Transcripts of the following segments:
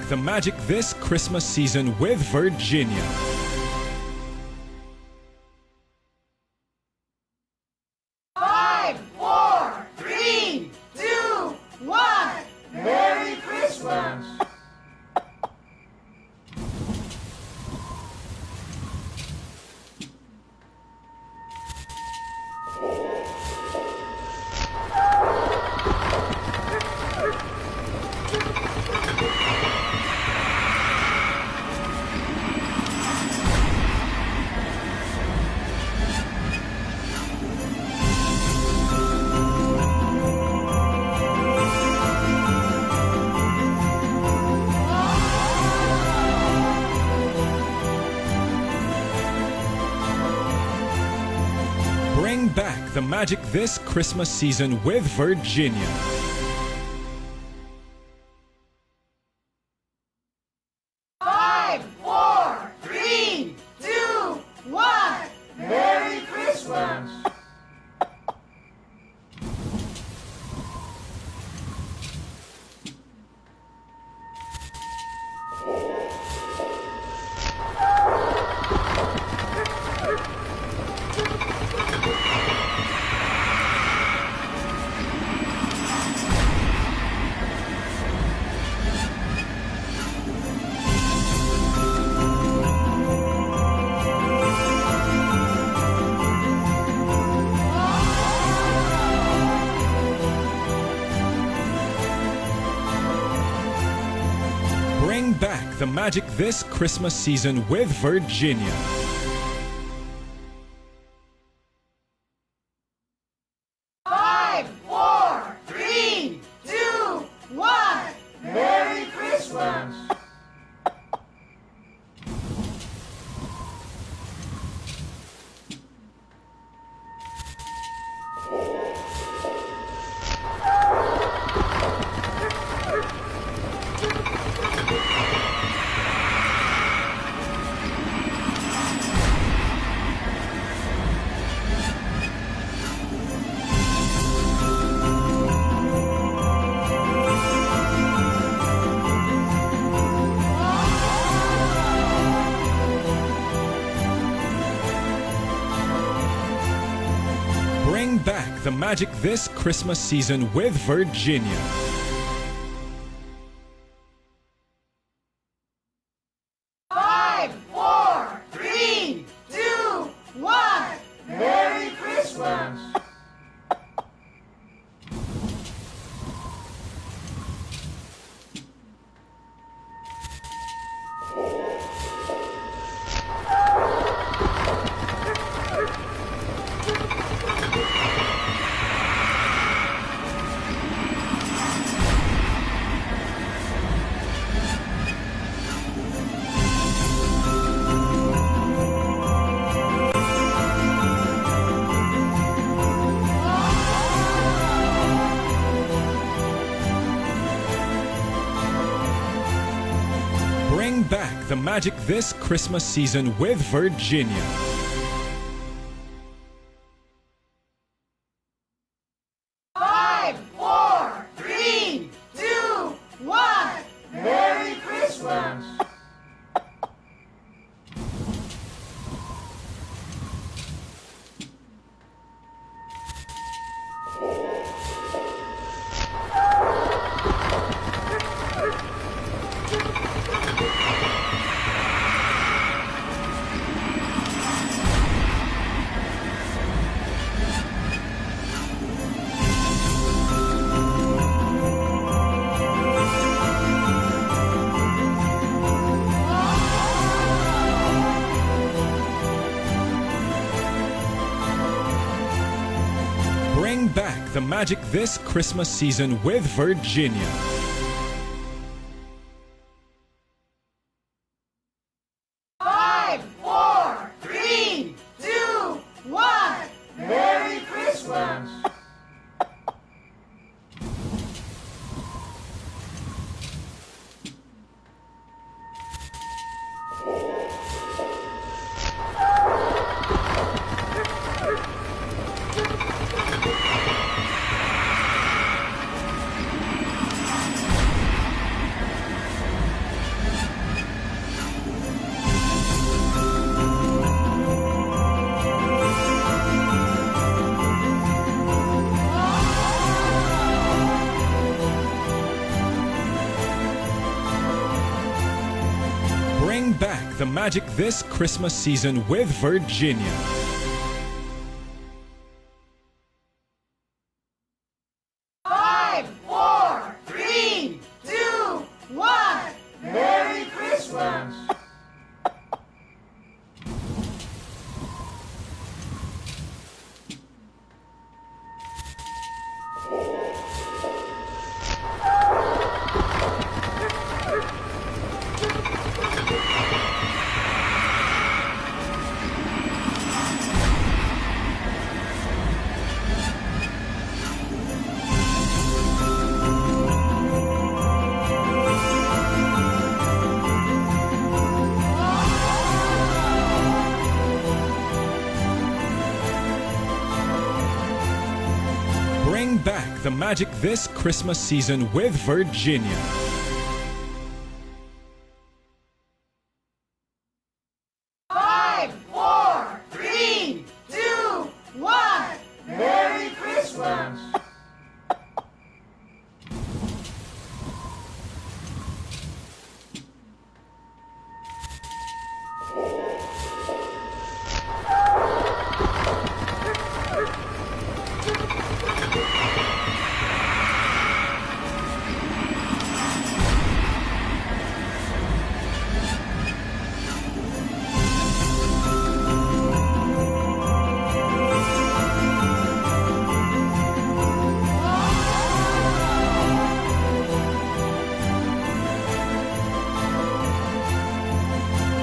the magic this Christmas season with Virginia. Five, four, three, two, one. Merry Christmas! Bring back the magic this Christmas season with Virginia. Five, four, three, two, one. Merry Christmas! Bring back the magic this Christmas season with Virginia. Five, four, three, two, one. Merry Christmas! Bring back the magic this Christmas season with Virginia. Five, four, three, two, one. Merry Christmas! Bring back the magic this Christmas season with Virginia. Five, four, three, two, one. Merry Christmas! Bring back the magic this Christmas season with Virginia. Five, four, three, two, one. Merry Christmas! the magic this Christmas season with Virginia. 5, 4, 3, 2, 1. Merry Christmas! Bring back the magic this Christmas season with Virginia. 5, 4, 3, 2, 1. Merry Christmas!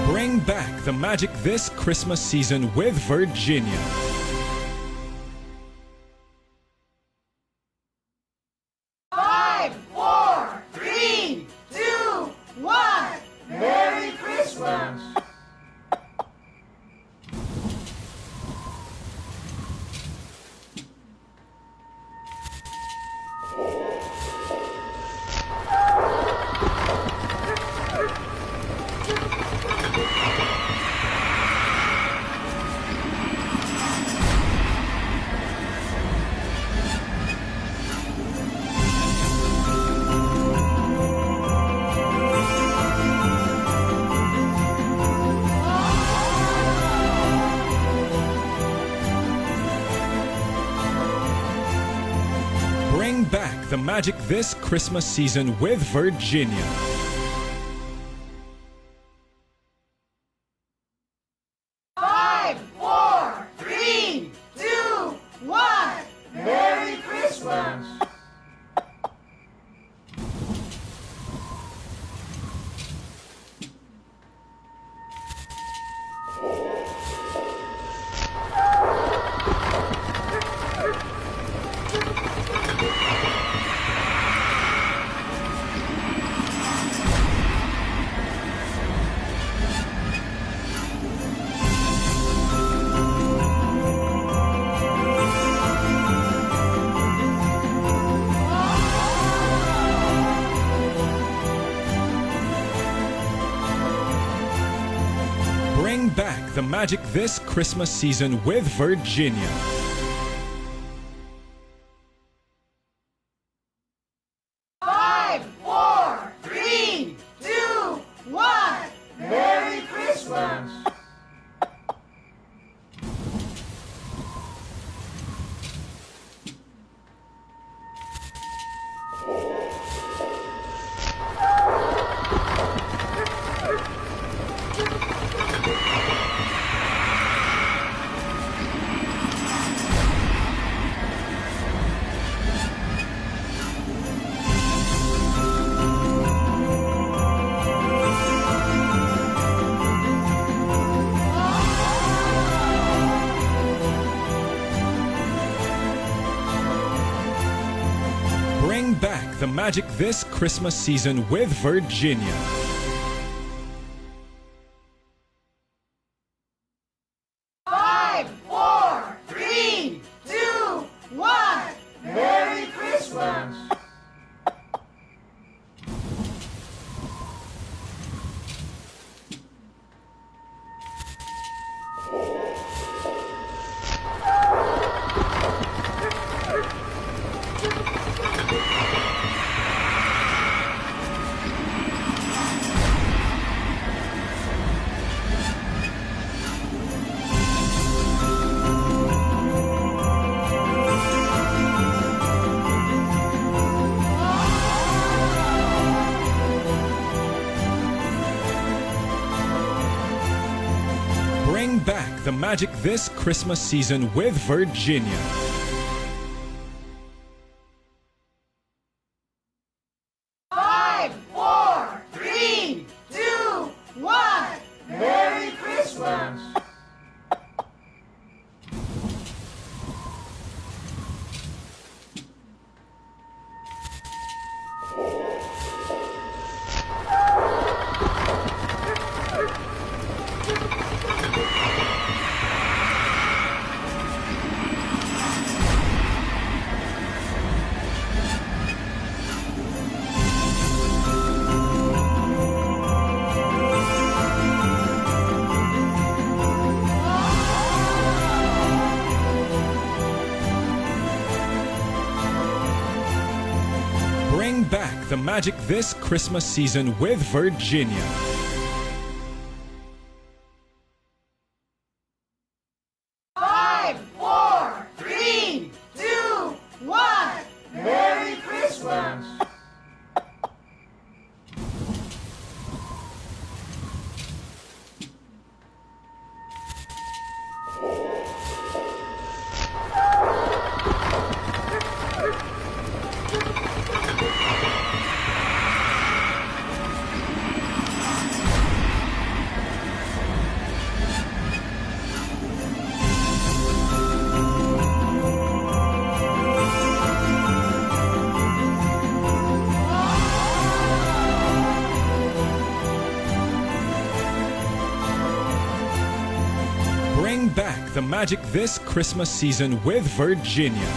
Bring back the magic this Christmas season with Virginia. 5, 4, 3, 2, 1. Merry Christmas! Bring back the magic this Christmas season with Virginia. 5, 4, 3, 2, 1. Merry Christmas! Bring back the magic this Christmas season with Virginia. 5, 4, 3, 2, 1. Merry Christmas! Bring back the magic this Christmas season with Virginia. 5, 4, 3, 2, 1. Merry Christmas! the magic this Christmas season with Virginia. 5, 4, 3, 2, 1. Merry Christmas! Bring back the magic this Christmas season with Virginia. 5, 4, 3, 2, 1. Merry Christmas! Bring back the magic this Christmas season with Virginia.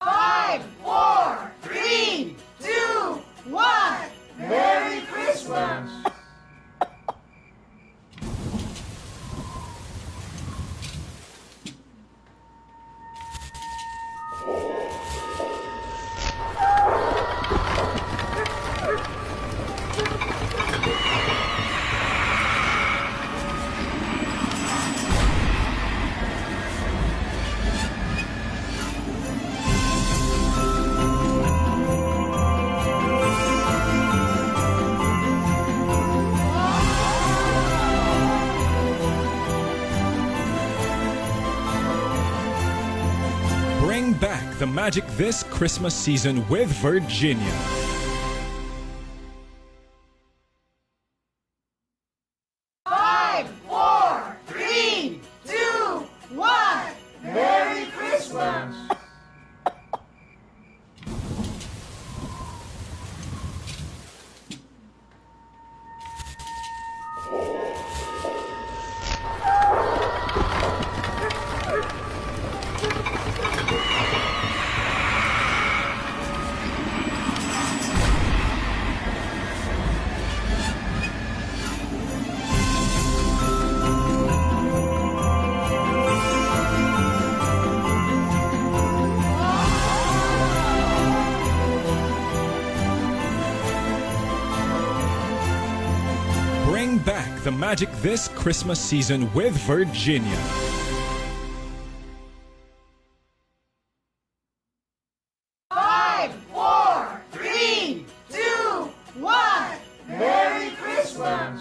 5, 4, 3, 2, 1. Merry Christmas! Bring back the magic this Christmas season with Virginia. 5, 4, 3, 2, 1. Merry Christmas! Bring back the magic this Christmas season with Virginia. 5, 4, 3, 2, 1. Merry Christmas!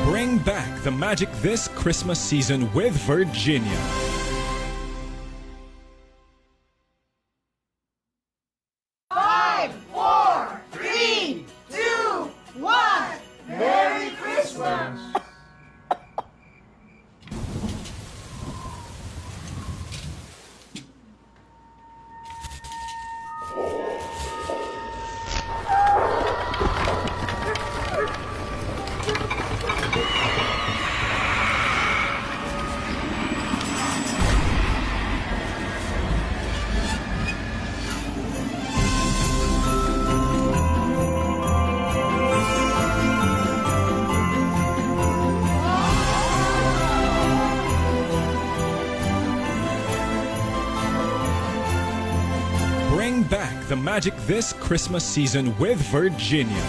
Bring back the magic this Christmas season with Virginia. 5, 4, 3, 2, 1. Merry Christmas! the magic this Christmas season with Virginia.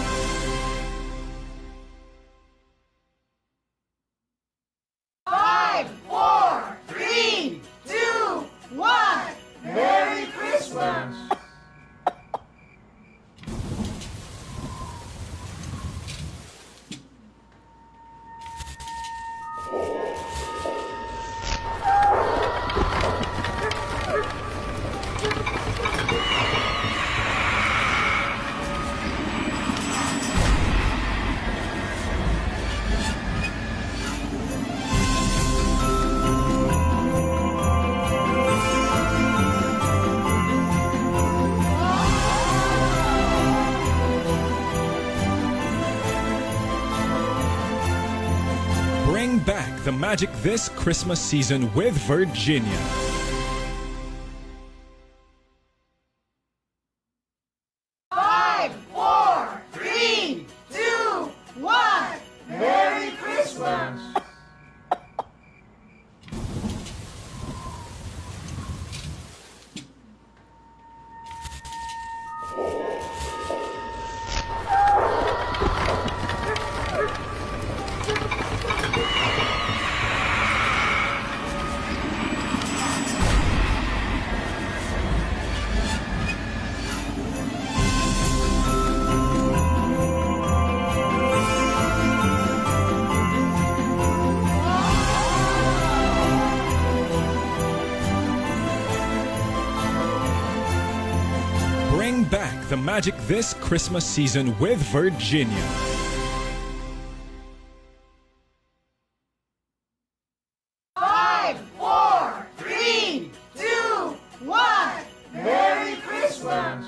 5, 4, 3, 2, 1. Merry Christmas! Bring back the magic this Christmas season with Virginia. 5, 4, 3, 2, 1. Merry Christmas! Bring back the magic this Christmas season with Virginia. 5, 4, 3, 2, 1. Merry Christmas!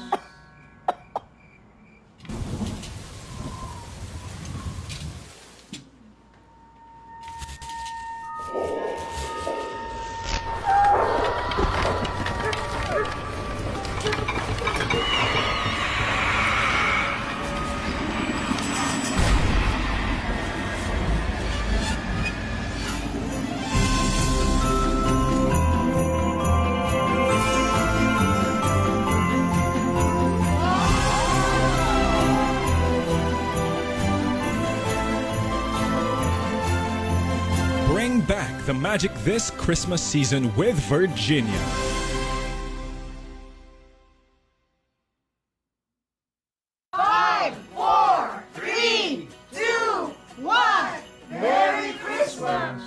Bring back the magic this Christmas season with Virginia. 5, 4, 3, 2, 1. Merry Christmas!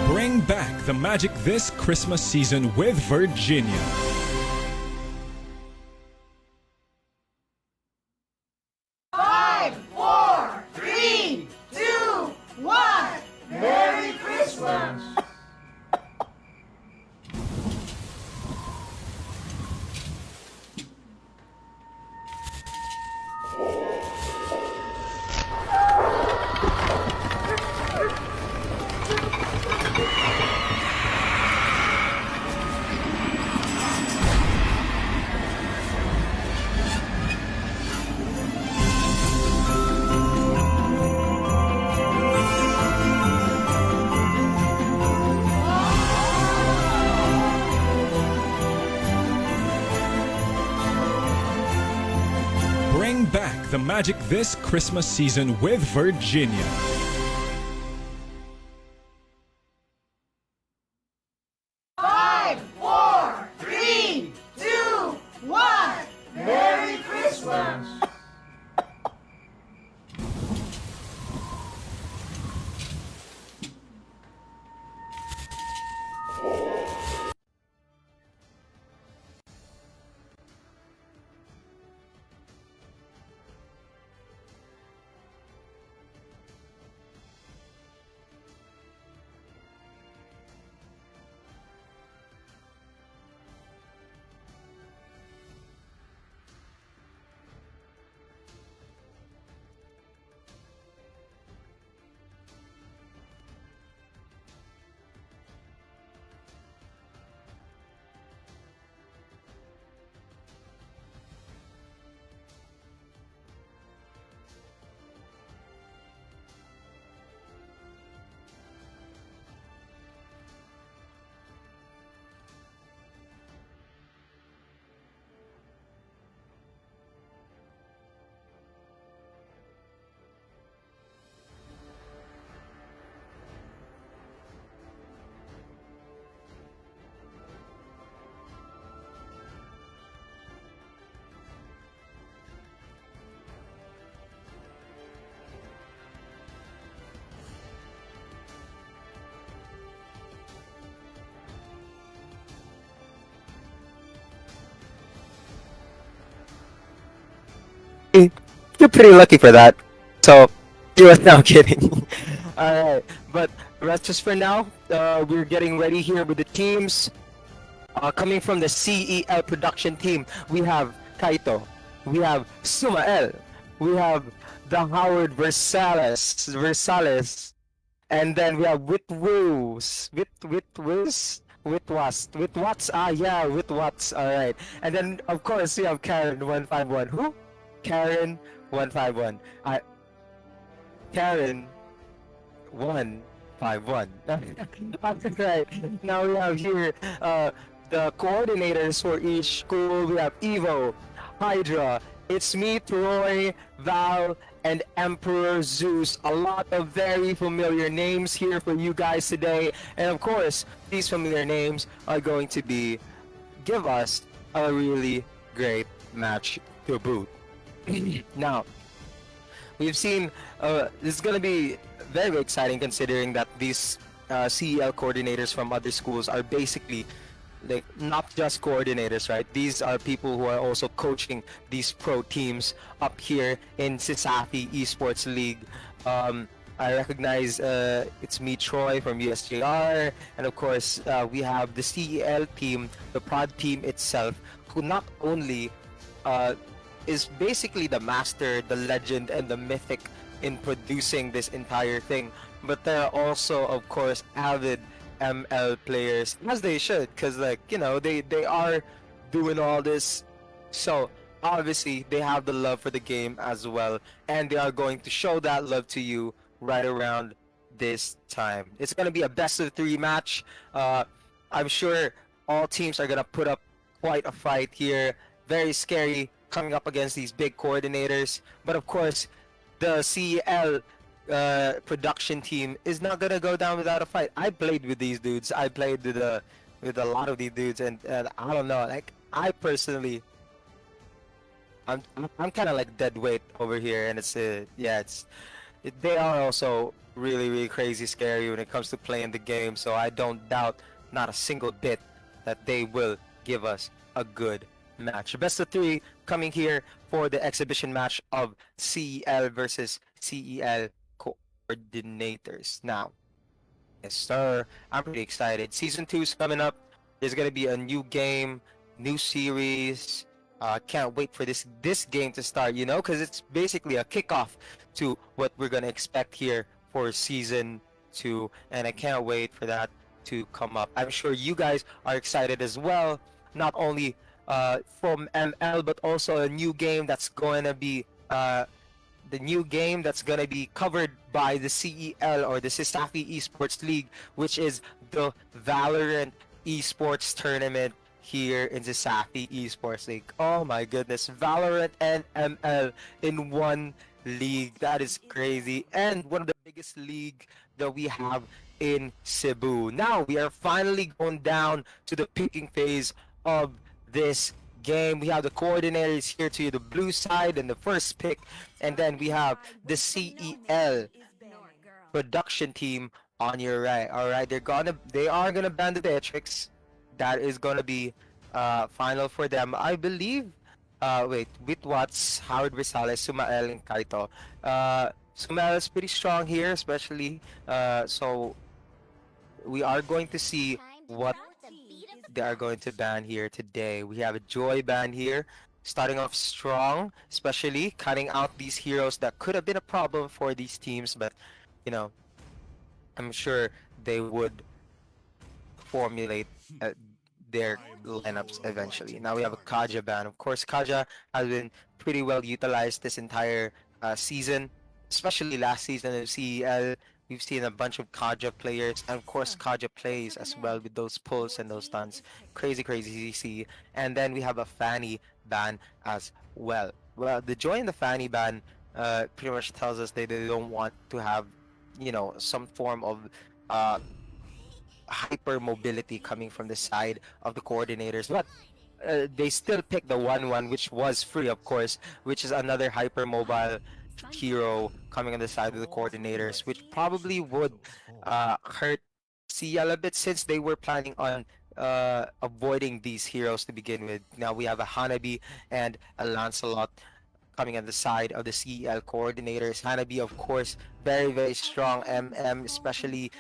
Bring back the magic this Christmas season with Virginia. 5, 4, 3, 2, 1. Merry Christmas! Bring back the magic this Christmas season with Virginia. 5, 4, 3, 2, 1. Merry Christmas! You're pretty lucky for that. So, you are now kidding. Alright, but that's just for now. We're getting ready here with the teams. Coming from the CEL production team, we have Kaito, we have Sumael, we have the Howard Versales, and then we have Witwoos, Witwats, yeah, Witwats, alright. And then, of course, we have Karen151. Who? Karen151. Karen151. Alright, now we have here the coordinators for each school. We have Evo, Hydra, It's Me, Troy, Val, and Emperor Zeus. A lot of very familiar names here for you guys today. And of course, these familiar names are going to give us a really great match to boot. Now, we've seen this is going to be very exciting considering that these CEL coordinators from other schools are basically like not just coordinators, right? These are people who are also coaching these pro teams up here in CIT Esports League. I recognize It's Me, Troy from USJR, and of course we have the CEL team, the prod team itself, who not only is basically the master, the legend, and the mythic in producing this entire thing, but they're also, of course, avid ML players, as they should, because like they are doing all this, so obviously they have the love for the game as well, and they are going to show that love to you right around this time. It's gonna be a best of 3 match. I'm sure all teams are gonna put up quite a fight here. Very scary coming up against these big coordinators, but of course the CEL production team is not gonna go down without a fight. I played with these dudes. I played with a lot of these dudes, and I don't know. Like I personally, I'm kind of like dead weight over here, and they are also really crazy scary when it comes to playing the game. So I don't doubt not a single bit that they will give us a good match. Best of 3 coming here for the exhibition match of CEL versus CEL coordinators. Now, yes, sir, I'm pretty excited. Season 2 is coming up. There's gonna be a new game, new series. Can't wait for this game to start. Because it's basically a kickoff to what we're gonna expect here for season 2, and I can't wait for that to come up. I'm sure you guys are excited as well. Not only from ML, but also a new game that's going to be covered by the CEL, or the CIT Esports League, which is the Valorant Esports Tournament here in the CIT Esports League. Oh my goodness, Valorant and ML in one league. That is crazy. And one of the biggest league that we have in Cebu. Now we are finally going down to the picking phase of this game. We have the coordinators here to the blue side and the first pick, and then we have the CEL production team on your right. All right, they are gonna ban the Beatrix. That is gonna be final for them, I believe. Wait, with Watts, Howard Rosales, Sumael, and Kaito. Sumael is pretty strong here, especially. So we are going to see what they are going to ban here today. We have a Joy ban here, starting off strong, especially cutting out these heroes that could have been a problem for these teams, but you know, I'm sure they would formulate their lineups eventually. Now we have a Kaja ban. Of course, Kaja has been pretty well utilized this entire season, especially last season of CEL. We've seen a bunch of Kaja players, and of course, Kaja plays as well with those pulls and those stuns. Crazy CC. And then we have a Fanny ban as well. Well, the Joy and the Fanny ban pretty much tells us they don't want to have, some form of uh, hyper mobility coming from the side of the coordinators, but they still pick the 1-1, which was free, of course, which is another hyper mobile hero coming on the side of the coordinators, which probably would hurt CL a bit, since they were planning on avoiding these heroes to begin with. Now we have a Hanabi and a Lancelot coming on the side of the CEL coordinators. Hanabi, of course, very, very strong MM, especially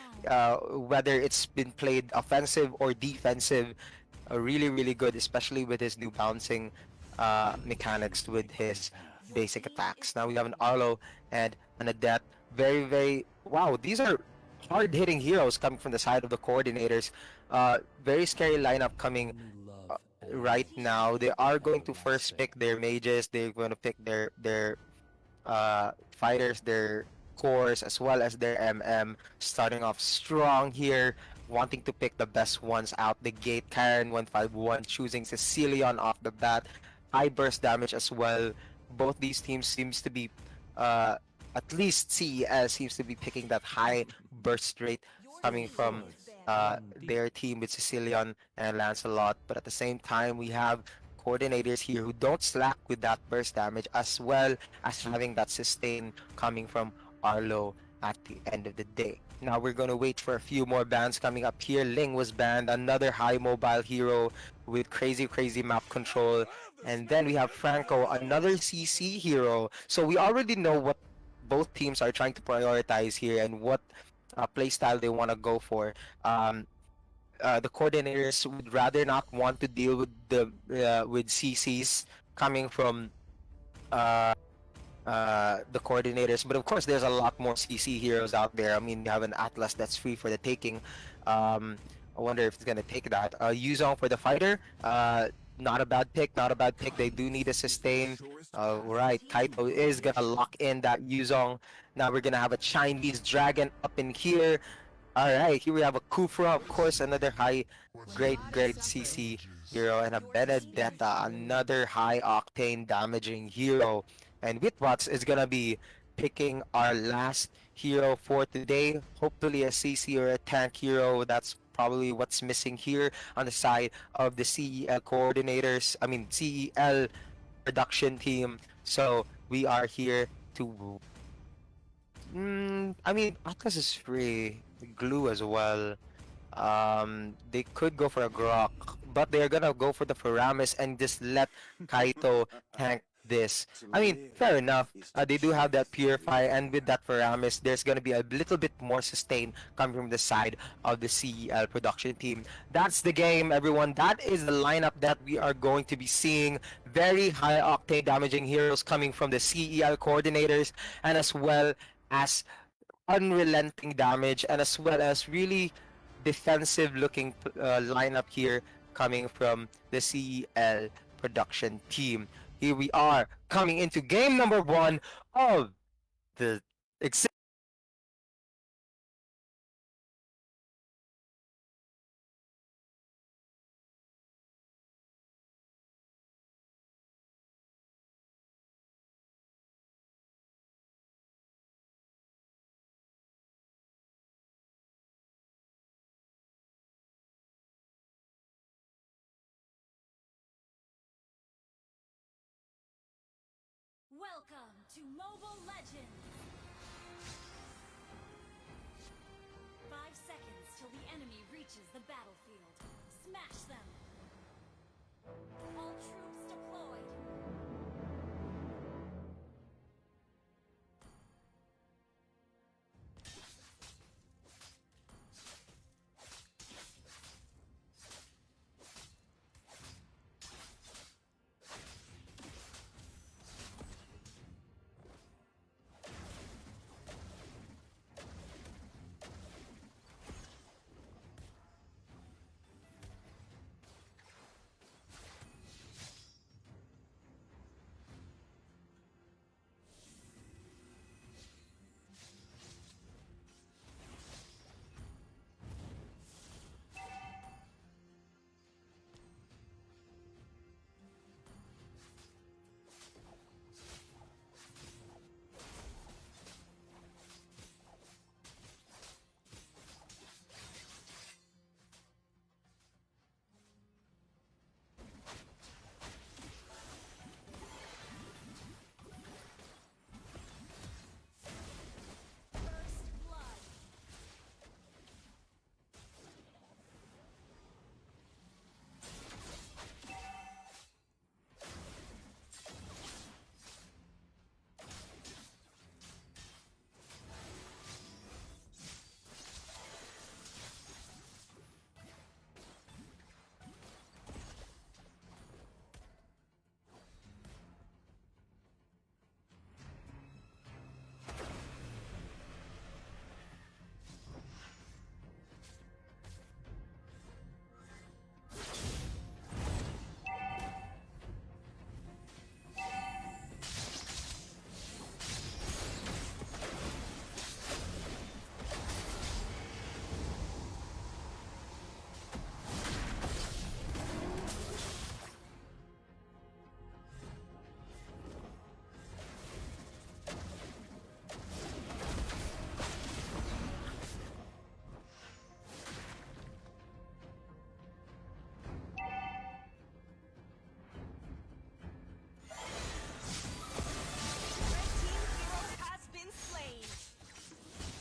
whether it's been played offensive or defensive. Really, really good, especially with his new bouncing mechanics with his basic attacks. Now we have an Arlo and an Adept. Very, very, wow, these are hard-hitting heroes coming from the side of the coordinators. Very scary lineup coming right now. They are going to first pick their mages. They're going to pick their fighters, their cores, as well as their MM. Starting off strong here, wanting to pick the best ones out the gate. Karen 151 choosing Cecilion off the bat. High burst damage as well. Both these teams seems to be, uh, at least CES seems to be picking that high burst rate coming from their team with Cecilion and Lancelot. But at the same time, we have coordinators here who don't slack with that burst damage, as well as having that sustain coming from Arlo at the end of the day. Now we're gonna wait for a few more bans coming up here. Ling was banned, another high mobile hero with crazy, crazy map control. And then we have Franco, another CC hero. So we already know what both teams are trying to prioritize here and what playstyle they want to go for. The coordinators would rather not want to deal with the with CCs coming from uh, the coordinators. But of course, there's a lot more CC heroes out there. I mean, you have an Atlas that's free for the taking. Um, I wonder if it's gonna take that. Yuzong for the fighter. Not a bad pick. Not a bad pick. They do need a sustain. Right, Kaito is gonna lock in that Yuzong. Now we're gonna have a Chinese dragon up in here. All right, here we have a Kufra, of course, another high, great CC hero, and a Benedetta, another high octane damaging hero. And Witwatch is gonna be picking our last hero for today. Hopefully a CC or a tank hero. That's probably what's missing here on the side of the CEL coordinators. I mean CEL production team. So we are here to I mean, Atlas is free. Glue as well. They could go for a Grok, but they're gonna go for the Faramis and just let Kaito tank this. I mean, fair enough. They do have that Purify, and with that Faramis, there's gonna be a little bit more sustain coming from the side of the CEL production team. That's the game, everyone. That is the lineup that we are going to be seeing. Very high octane damaging heroes coming from the CEL coordinators, and as well as unrelenting damage, and as well as really defensive looking lineup here coming from the CEL production team. Here we are coming into game number 1 of the Welcome to Mobile Legends! 5 seconds till the enemy reaches the battlefield. Smash them! All troops deployed!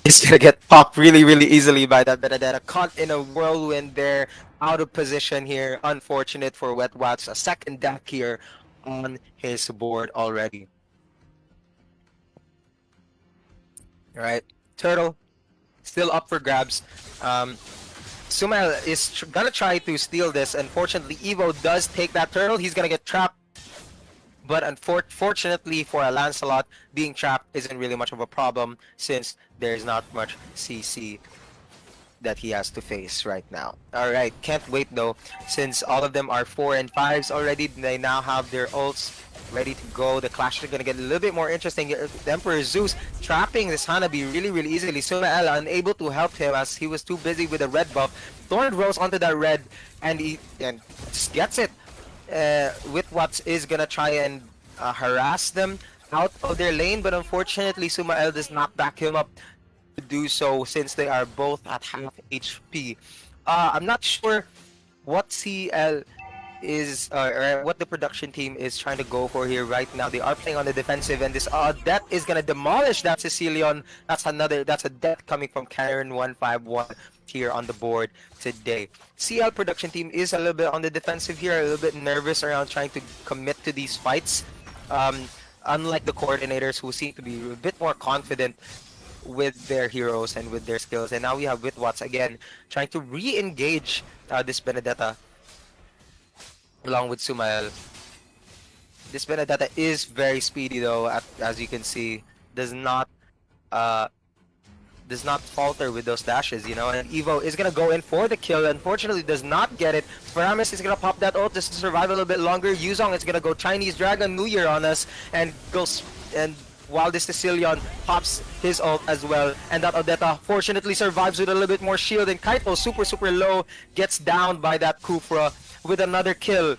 He's gonna get popped really easily by that Benedetta. Caught in a whirlwind there, out of position here. Unfortunate for Wet Watts. A second death here on his board already. All right, Turtle still up for grabs. Sumail is gonna try to steal this. Unfortunately, Evo does take that turtle. He's gonna get trapped. But unfortunately for a Lancelot, being trapped isn't really much of a problem since there's not much CC that he has to face right now. Alright, can't wait though, since all of them are 4 and 5s already. They now have their ults ready to go. The clash is gonna get a little bit more interesting. The Emperor Zeus trapping this Hanabi really easily. Sumael unable to help him as he was too busy with the red buff. Thorn rolls onto that red and he just gets it. Witwatts is gonna try and harass them out of their lane, but unfortunately Sumael does not back him up to do so since they are both at half HP. I'm not sure what CL is or what the production team is trying to go for here right now. They are playing on the defensive, and this death is gonna demolish that Sicilian. That's a death coming from Karen 151 here on the board today. CL production team is a little bit on the defensive here, a little bit nervous around trying to commit to these fights. Unlike the coordinators who seem to be a bit more confident with their heroes and with their skills. And now we have Witwatts again trying to re-engage this Benedetta along with Sumael. This Benedetta is very speedy though, as you can see. Does not falter with those dashes, you know. And Evo is gonna go in for the kill. Unfortunately, does not get it. Paramis is gonna pop that ult just to survive a little bit longer. Yuzong is gonna go Chinese Dragon New Year on us and goes and. While this Sicilian pops his ult as well, and that Odetta fortunately survives with a little bit more shield, and Kaito super low gets down by that Kufra with another kill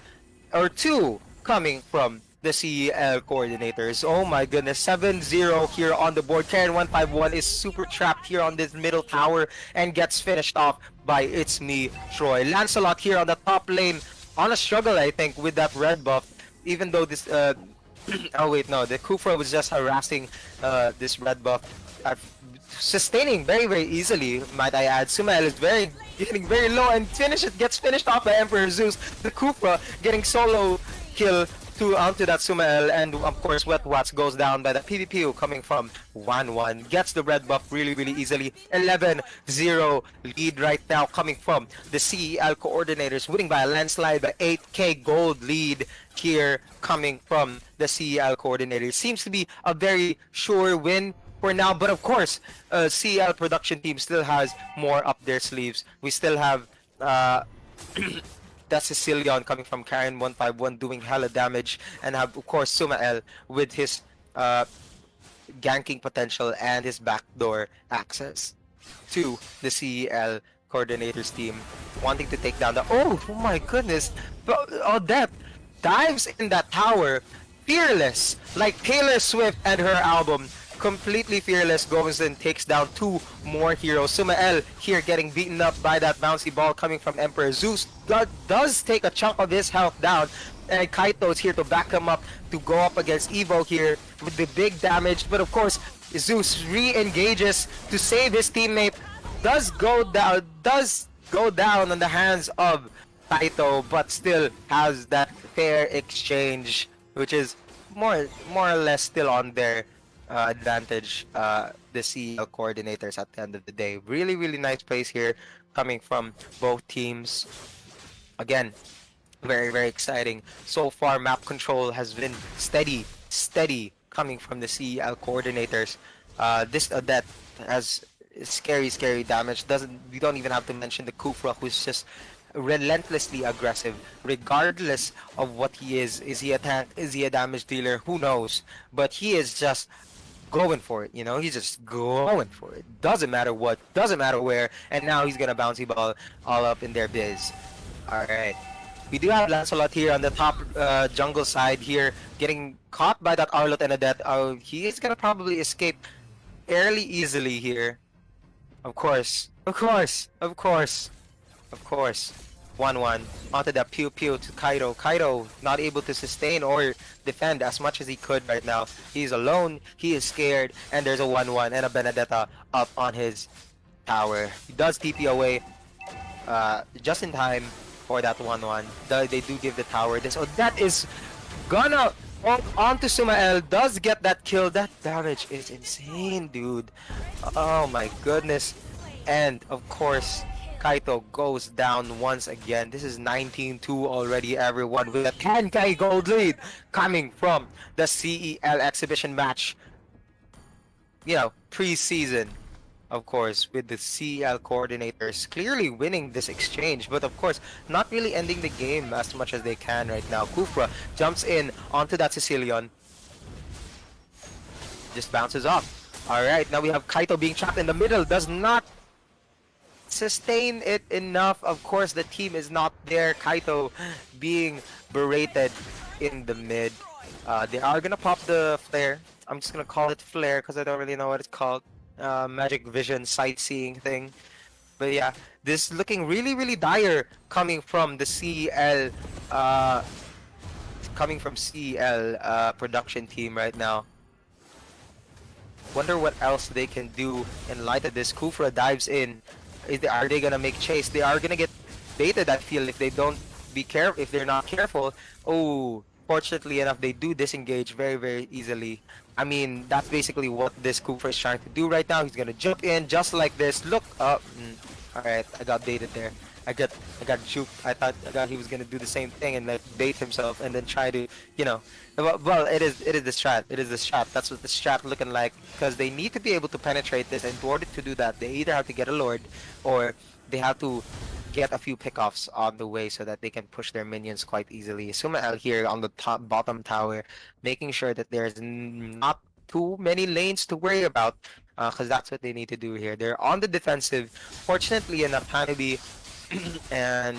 or two coming from the CEL coordinators. Oh my goodness, 7-0 here on the board. Karen 151 is super trapped here on this middle tower and gets finished off by It's Me Troy. Lancelot here on the top lane on a struggle, I think, with that red buff, even though this oh wait, no, the Kufra was just harassing this red buff, sustaining very easily, might I add. Sumael is getting very low and gets finished off by Emperor Zeus. The Kufra getting solo kill onto that Sumael, and of course Wetwatts goes down by the PvP coming from 1-1. Gets the red buff really easily. 11-0 lead right now coming from the CEL coordinators, winning by a landslide by 8k gold lead here coming from the CEL coordinators. Seems to be a very sure win for now, but of course CEL production team still has more up their sleeves. We still have that Sicilian coming from Karen 151 doing hella damage, and have of course Sumael with his ganking potential and his backdoor access to the CEL coordinators team, wanting to take down the oh my goodness, Odette dives in that tower fearless like Taylor Swift and her album. Completely fearless, goes and takes down two more heroes. Sumael here getting beaten up by that bouncy ball coming from Emperor Zeus. Does take a chunk of his health down, and Kaito is here to back him up to go up against Evo here with the big damage. But of course, Zeus re-engages to save his teammate. Does go down on the hands of Kaito, but still has that fair exchange, which is more or less still on their advantage, the CEL coordinators at the end of the day. Really nice plays here coming from both teams. Again, very exciting. So far, map control has been steady coming from the CEL coordinators. This that has scary damage. We don't even have to mention the Kufra, who's just relentlessly aggressive regardless of what he is. Is he a tank? Is he a damage dealer? Who knows? But he is just going for it, you know. He's just going for it. Doesn't matter what, doesn't matter where, and now he's gonna bouncy ball all up in their biz. Alright, we do have Lancelot here on the top jungle side here, getting caught by that Arlot and Odette. He is gonna probably escape fairly easily here. Of course. 1-1 onto that pew pew to Kaido. Kaido not able to sustain or defend as much as he could right now. He's alone, he is scared, and there's a 1-1 and a Benedetta up on his tower. He does TP away just in time for that 1-1. They do give the tower this. Oh, that is gonna onto Sumael. Does get that kill. That damage is insane, dude. Oh my goodness. And of course, Kaito goes down once again. This is 19-2 already, everyone, with a 10k gold lead coming from the CEL exhibition match. You know, pre-season, of course, with the CEL coordinators clearly winning this exchange, but of course, not really ending the game as much as they can right now. Kufra jumps in onto that Sicilian. Just bounces off. Alright, now we have Kaito being trapped in the middle. Does not sustain it enough. Of course, the team is not there. Kaito being berated in the mid. They are gonna pop the flare. I'm just gonna call it flare because I don't really know what it's called. Magic vision sightseeing thing. But yeah, this is looking really dire coming from the CEL production team right now. Wonder what else they can do in light of this. Kufra dives in. Are they gonna make chase? They are gonna get baited, I feel, if they don't be careful, if they're not careful. Oh, fortunately enough, they do disengage very easily. I mean, that's basically what this Kufra is trying to do right now. He's gonna jump in just like this. Look up. Alright, I got baited there. I got juked. I thought he was gonna do the same thing and like bait himself and then try to, you know. Well, it is the strat. It is the strat. That's what the strat looking like, because they need to be able to penetrate this, and in order to do that, they either have to get a lord or they have to get a few pickoffs on the way so that they can push their minions quite easily. Sumael here on the bottom tower, making sure that there's not too many lanes to worry about, because that's what they need to do here. They're on the defensive. Fortunately enough, Hanabi and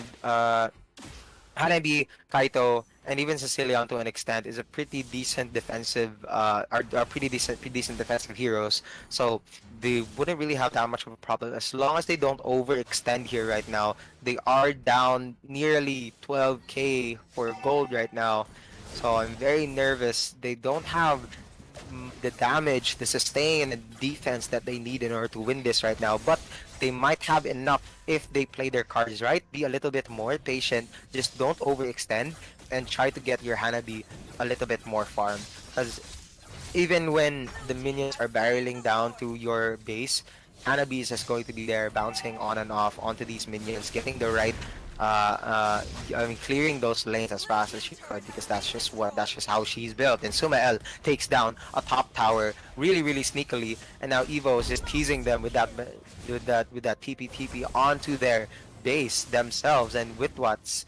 Hanabi, Kaito, and even Sicilian to an extent is a pretty decent defensive, are pretty decent defensive heroes. So they wouldn't really have that much of a problem as long as they don't overextend here right now. They are down nearly 12k for gold right now, so I'm very nervous. They don't have the damage, the sustain, and defense that they need in order to win this right now, but they might have enough if they play their cards right. Be a little bit more patient, just don't overextend, and try to get your Hanabi a little bit more farm, because even when the minions are barreling down to your base, Hanabi is just going to be there bouncing on and off onto these minions, getting the right I mean, clearing those lanes as fast as she could, because that's just how she's built. And Sumael takes down a top tower really sneakily, and now Evo is just teasing them with that TP onto their base themselves. And Witwat's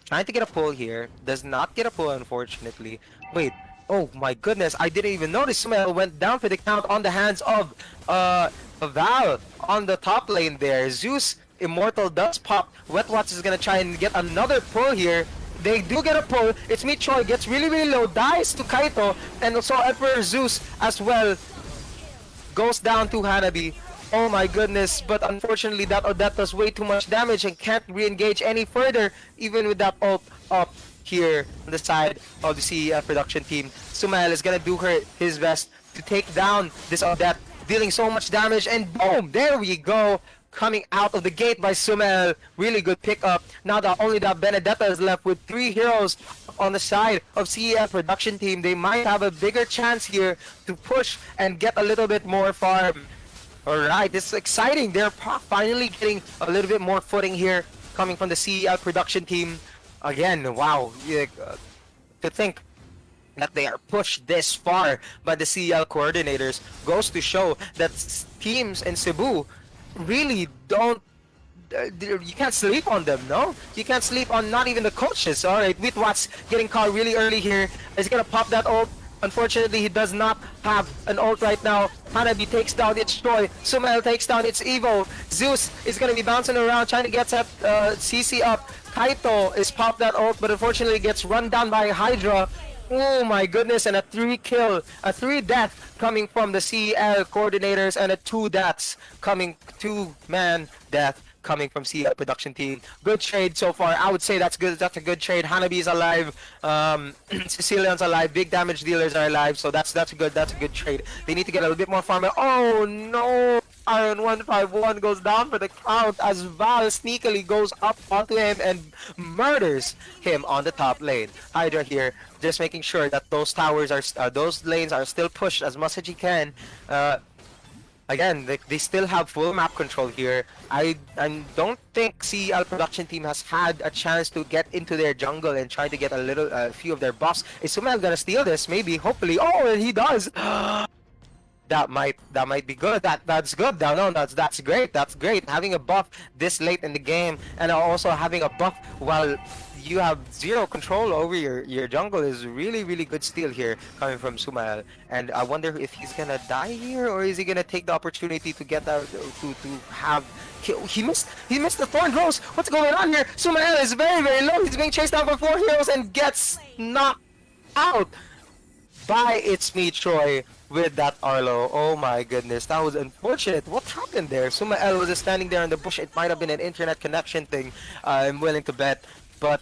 trying to get a pull here, does not get a pull, unfortunately. Wait, oh my goodness, I didn't even notice Sumael went down for the count on the hands of Val on the top lane there. Zeus Immortal does pop. Wetwatch is gonna try and get another pull here. They do get a pull. It's Michoy, gets really low, dies to Kaito, and also Emperor Zeus as well goes down to Hanabi. Oh my goodness, but unfortunately that does way too much damage and can't re-engage any further, even with that ult up here on the side of the CEF production team. Sumael is gonna do his best to take down this Odette, dealing so much damage, and boom, there we go. Coming out of the gate by Sumael, really good pickup. Now that only that Benedetta is left with 3 heroes on the side of CEF production team, they might have a bigger chance here to push and get a little bit more farm. Alright, this is exciting. They're finally getting a little bit more footing here coming from the CEF production team. Again, wow, to think that they are pushed this far by the CEL coordinators goes to show that teams in Cebu really don't, you can't sleep on them, no? You can't sleep on not even the coaches. Alright, Witwat's getting caught really early here. He's gonna pop that ult. Unfortunately, he does not have an ult right now. Hanabi takes down its Troy. Sumael takes down its Evo. Zeus is gonna be bouncing around trying to get that CC up. Kaito is popped that ult, but unfortunately gets run down by Hydra. Oh my goodness, and a 3 death coming from the CEL coordinators, and a 2 man death coming from CL production team. Good trade so far. I would say that's good. That's a good trade. Hanabi is alive. Sicilian's alive. Big damage dealers are alive. So that's a good trade. They need to get a little bit more farm. Oh no! Iron 151 goes down for the count as Val sneakily goes up onto him and murders him on the top lane. Hydra here, just making sure that those towers are, those lanes are still pushed as much as he can. Again, they still have full map control here. I don't think CL production team has had a chance to get into their jungle and try to get a few of their buffs. Is Sumail gonna steal this? Maybe, hopefully. Oh, and he does. That might be good. That's good. No, that's great. That's great. Having a buff this late in the game and also having a buff while you have zero control over your jungle is really good steal here coming from Sumail. And I wonder if he's gonna die here or is he gonna take the opportunity to get out to have he missed the thorn rose. What's going on here? Sumail is very low. He's being chased down by 4 heroes and gets knocked out by It's Me Troy with that Arlo. Oh my goodness, that was unfortunate. What happened there? Sumael was just standing there in the bush. It might have been an internet connection thing. I'm willing to bet. But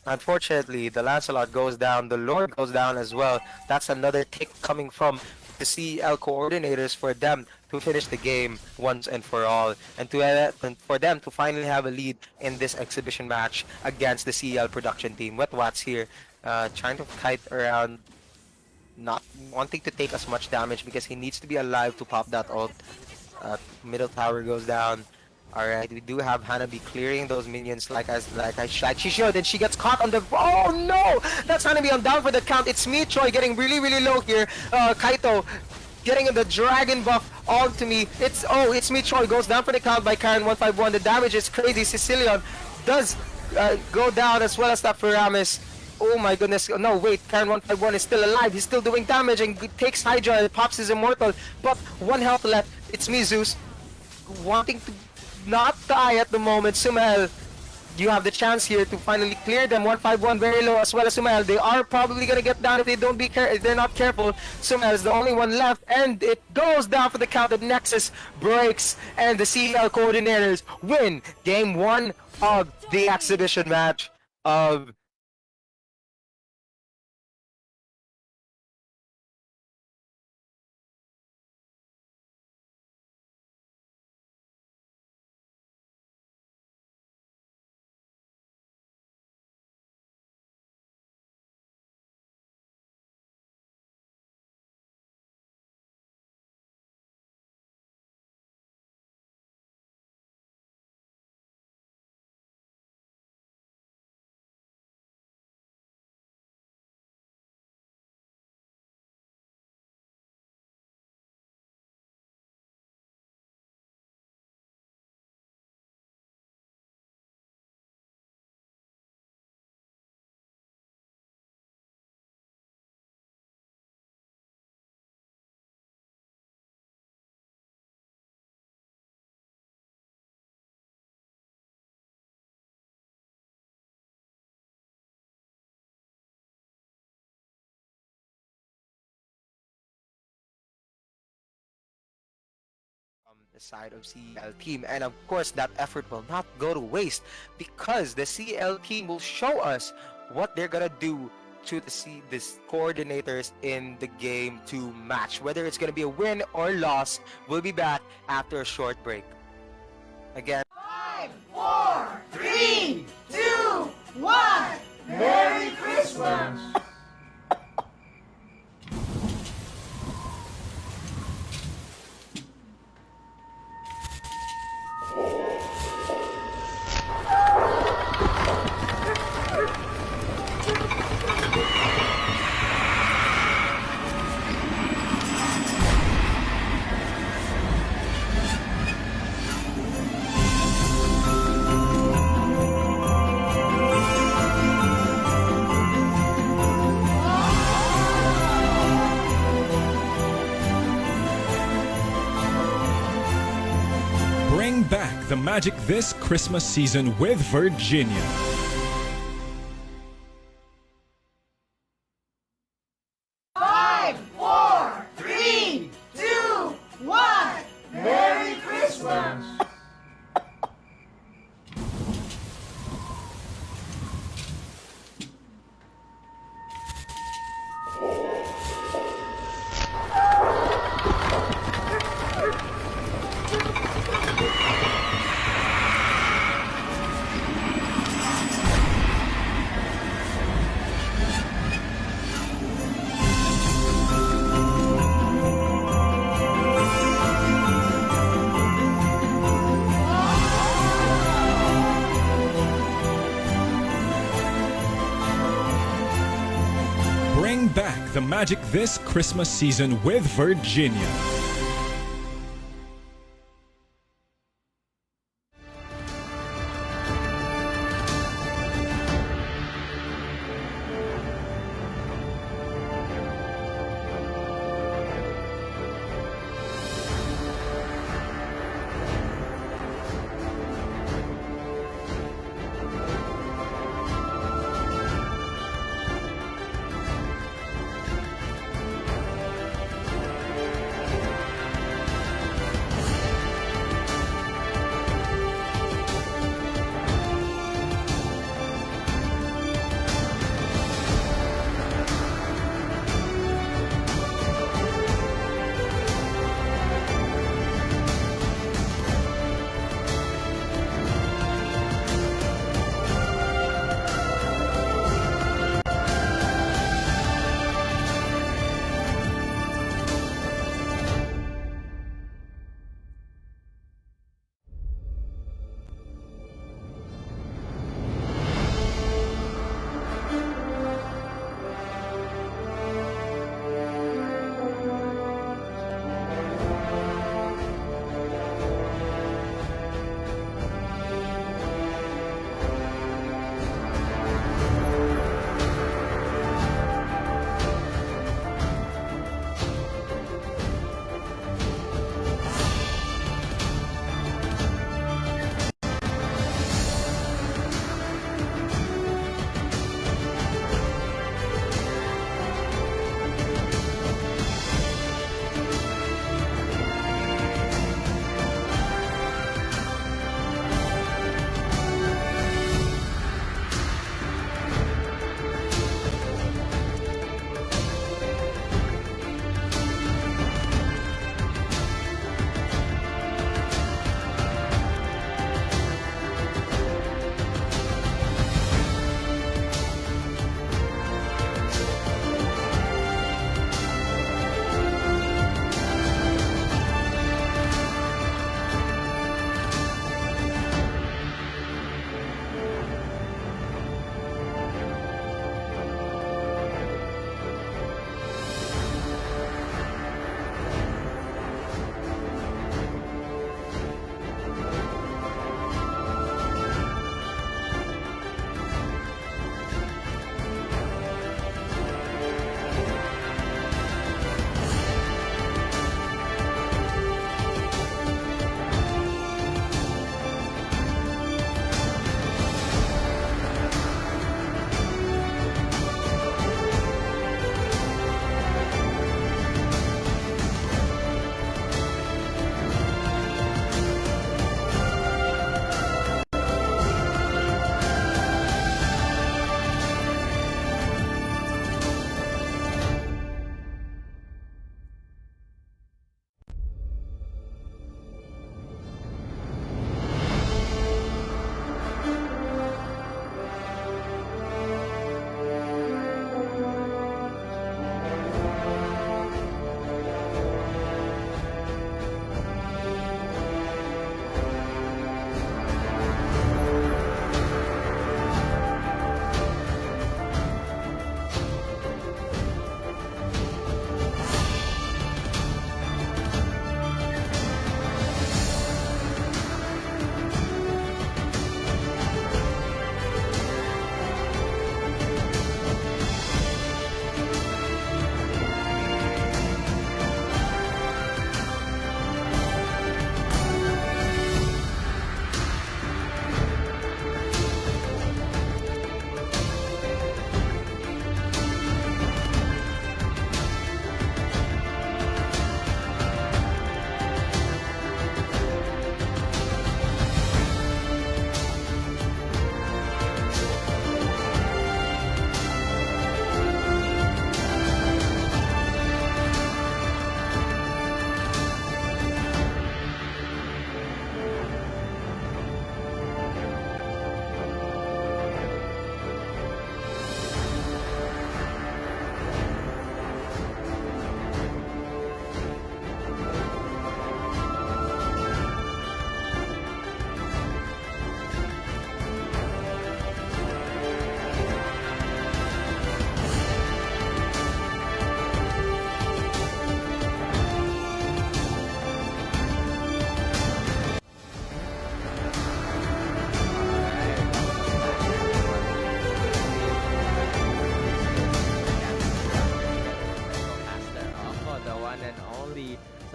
unfortunately, the Lancelot goes down. The Lord goes down as well. That's another tick coming from the CL coordinators for them to finish the game once and for all. And for them to finally have a lead in this exhibition match against the CL production team. Wet Watts here, trying to kite around, not wanting to take as much damage because he needs to be alive to pop that ult. Middle tower goes down. Alright, we do have Hanabi clearing those minions like she should, and she gets caught on the... Oh no! That's Hanabi on down for the count. It's me, Troy, getting really low here. Kaito getting the dragon buff onto me. It's me, Troy, goes down for the count by Karen 151. The damage is crazy. Sicilian does go down as well as that for Ramis. Oh my goodness, no wait, Karen 151 is still alive, he's still doing damage and takes Hydra and pops his immortal, but 1 health left. It's me, Zeus, wanting to not die at the moment. Sumail, you have the chance here to finally clear them. 151 very low as well as Sumail. They are probably gonna get down if they're not careful. Sumail is the only one left and it goes down for the count. The Nexus breaks and the CL coordinators win game 1 of the exhibition match of the side of CL team, and of course that effort will not go to waste because the CL team will show us what they're gonna do to this coordinators in the game 2 match. Whether it's gonna be a win or loss, we'll be back after a short break. Again, 5, 4, 3, 2, 1. Merry Christmas! Bring back the magic this Christmas season with Virginia. 5, 4, 3, 2, 1. Merry Christmas! Bring back the magic this Christmas season with Virginia.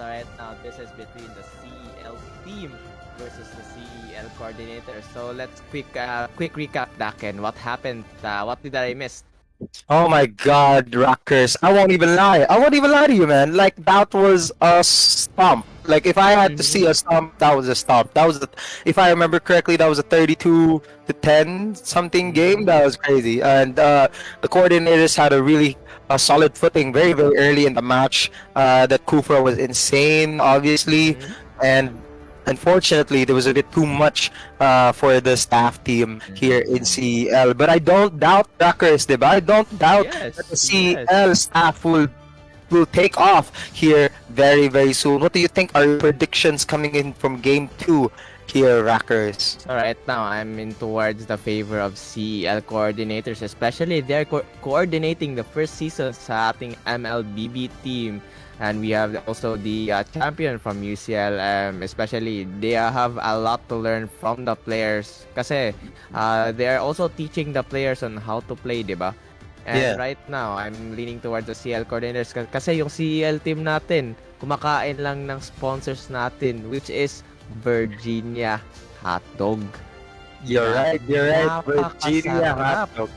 So right now, this is between the CEL team versus the CEL coordinator. So let's quick recap, Daken. What happened? What did I miss? Oh my God, Rockers! I won't even lie. I won't even lie to you, man. Like that was a stomp. Like if I had to see a stomp, that was a stomp. That was, if I remember correctly, that was a 32-10 something game. That was crazy. And the coordinators had a really solid footing very early in the match. That Kufra was insane, obviously, and unfortunately there was a bit too much for the staff team here in CEL. But I don't doubt Rockers, diba? I don't doubt that the Yes, yes. CEL staff will take off here very soon. What do you think are your predictions coming in from game 2 here, Rockers? So right now, I'm in towards the favor of CEL coordinators, especially they're coordinating the first season sa ating MLBB team. And we have also the champion from UCL, especially they have a lot to learn from the players. Kasi they are also teaching the players on how to play, di ba? And Yeah. right now, I'm leaning towards the CL coordinators kasi yung CEL team natin, kumakain lang ng sponsors natin, which is Virginia Hotdog. You're right. Virginia Napakasarap. hotdog.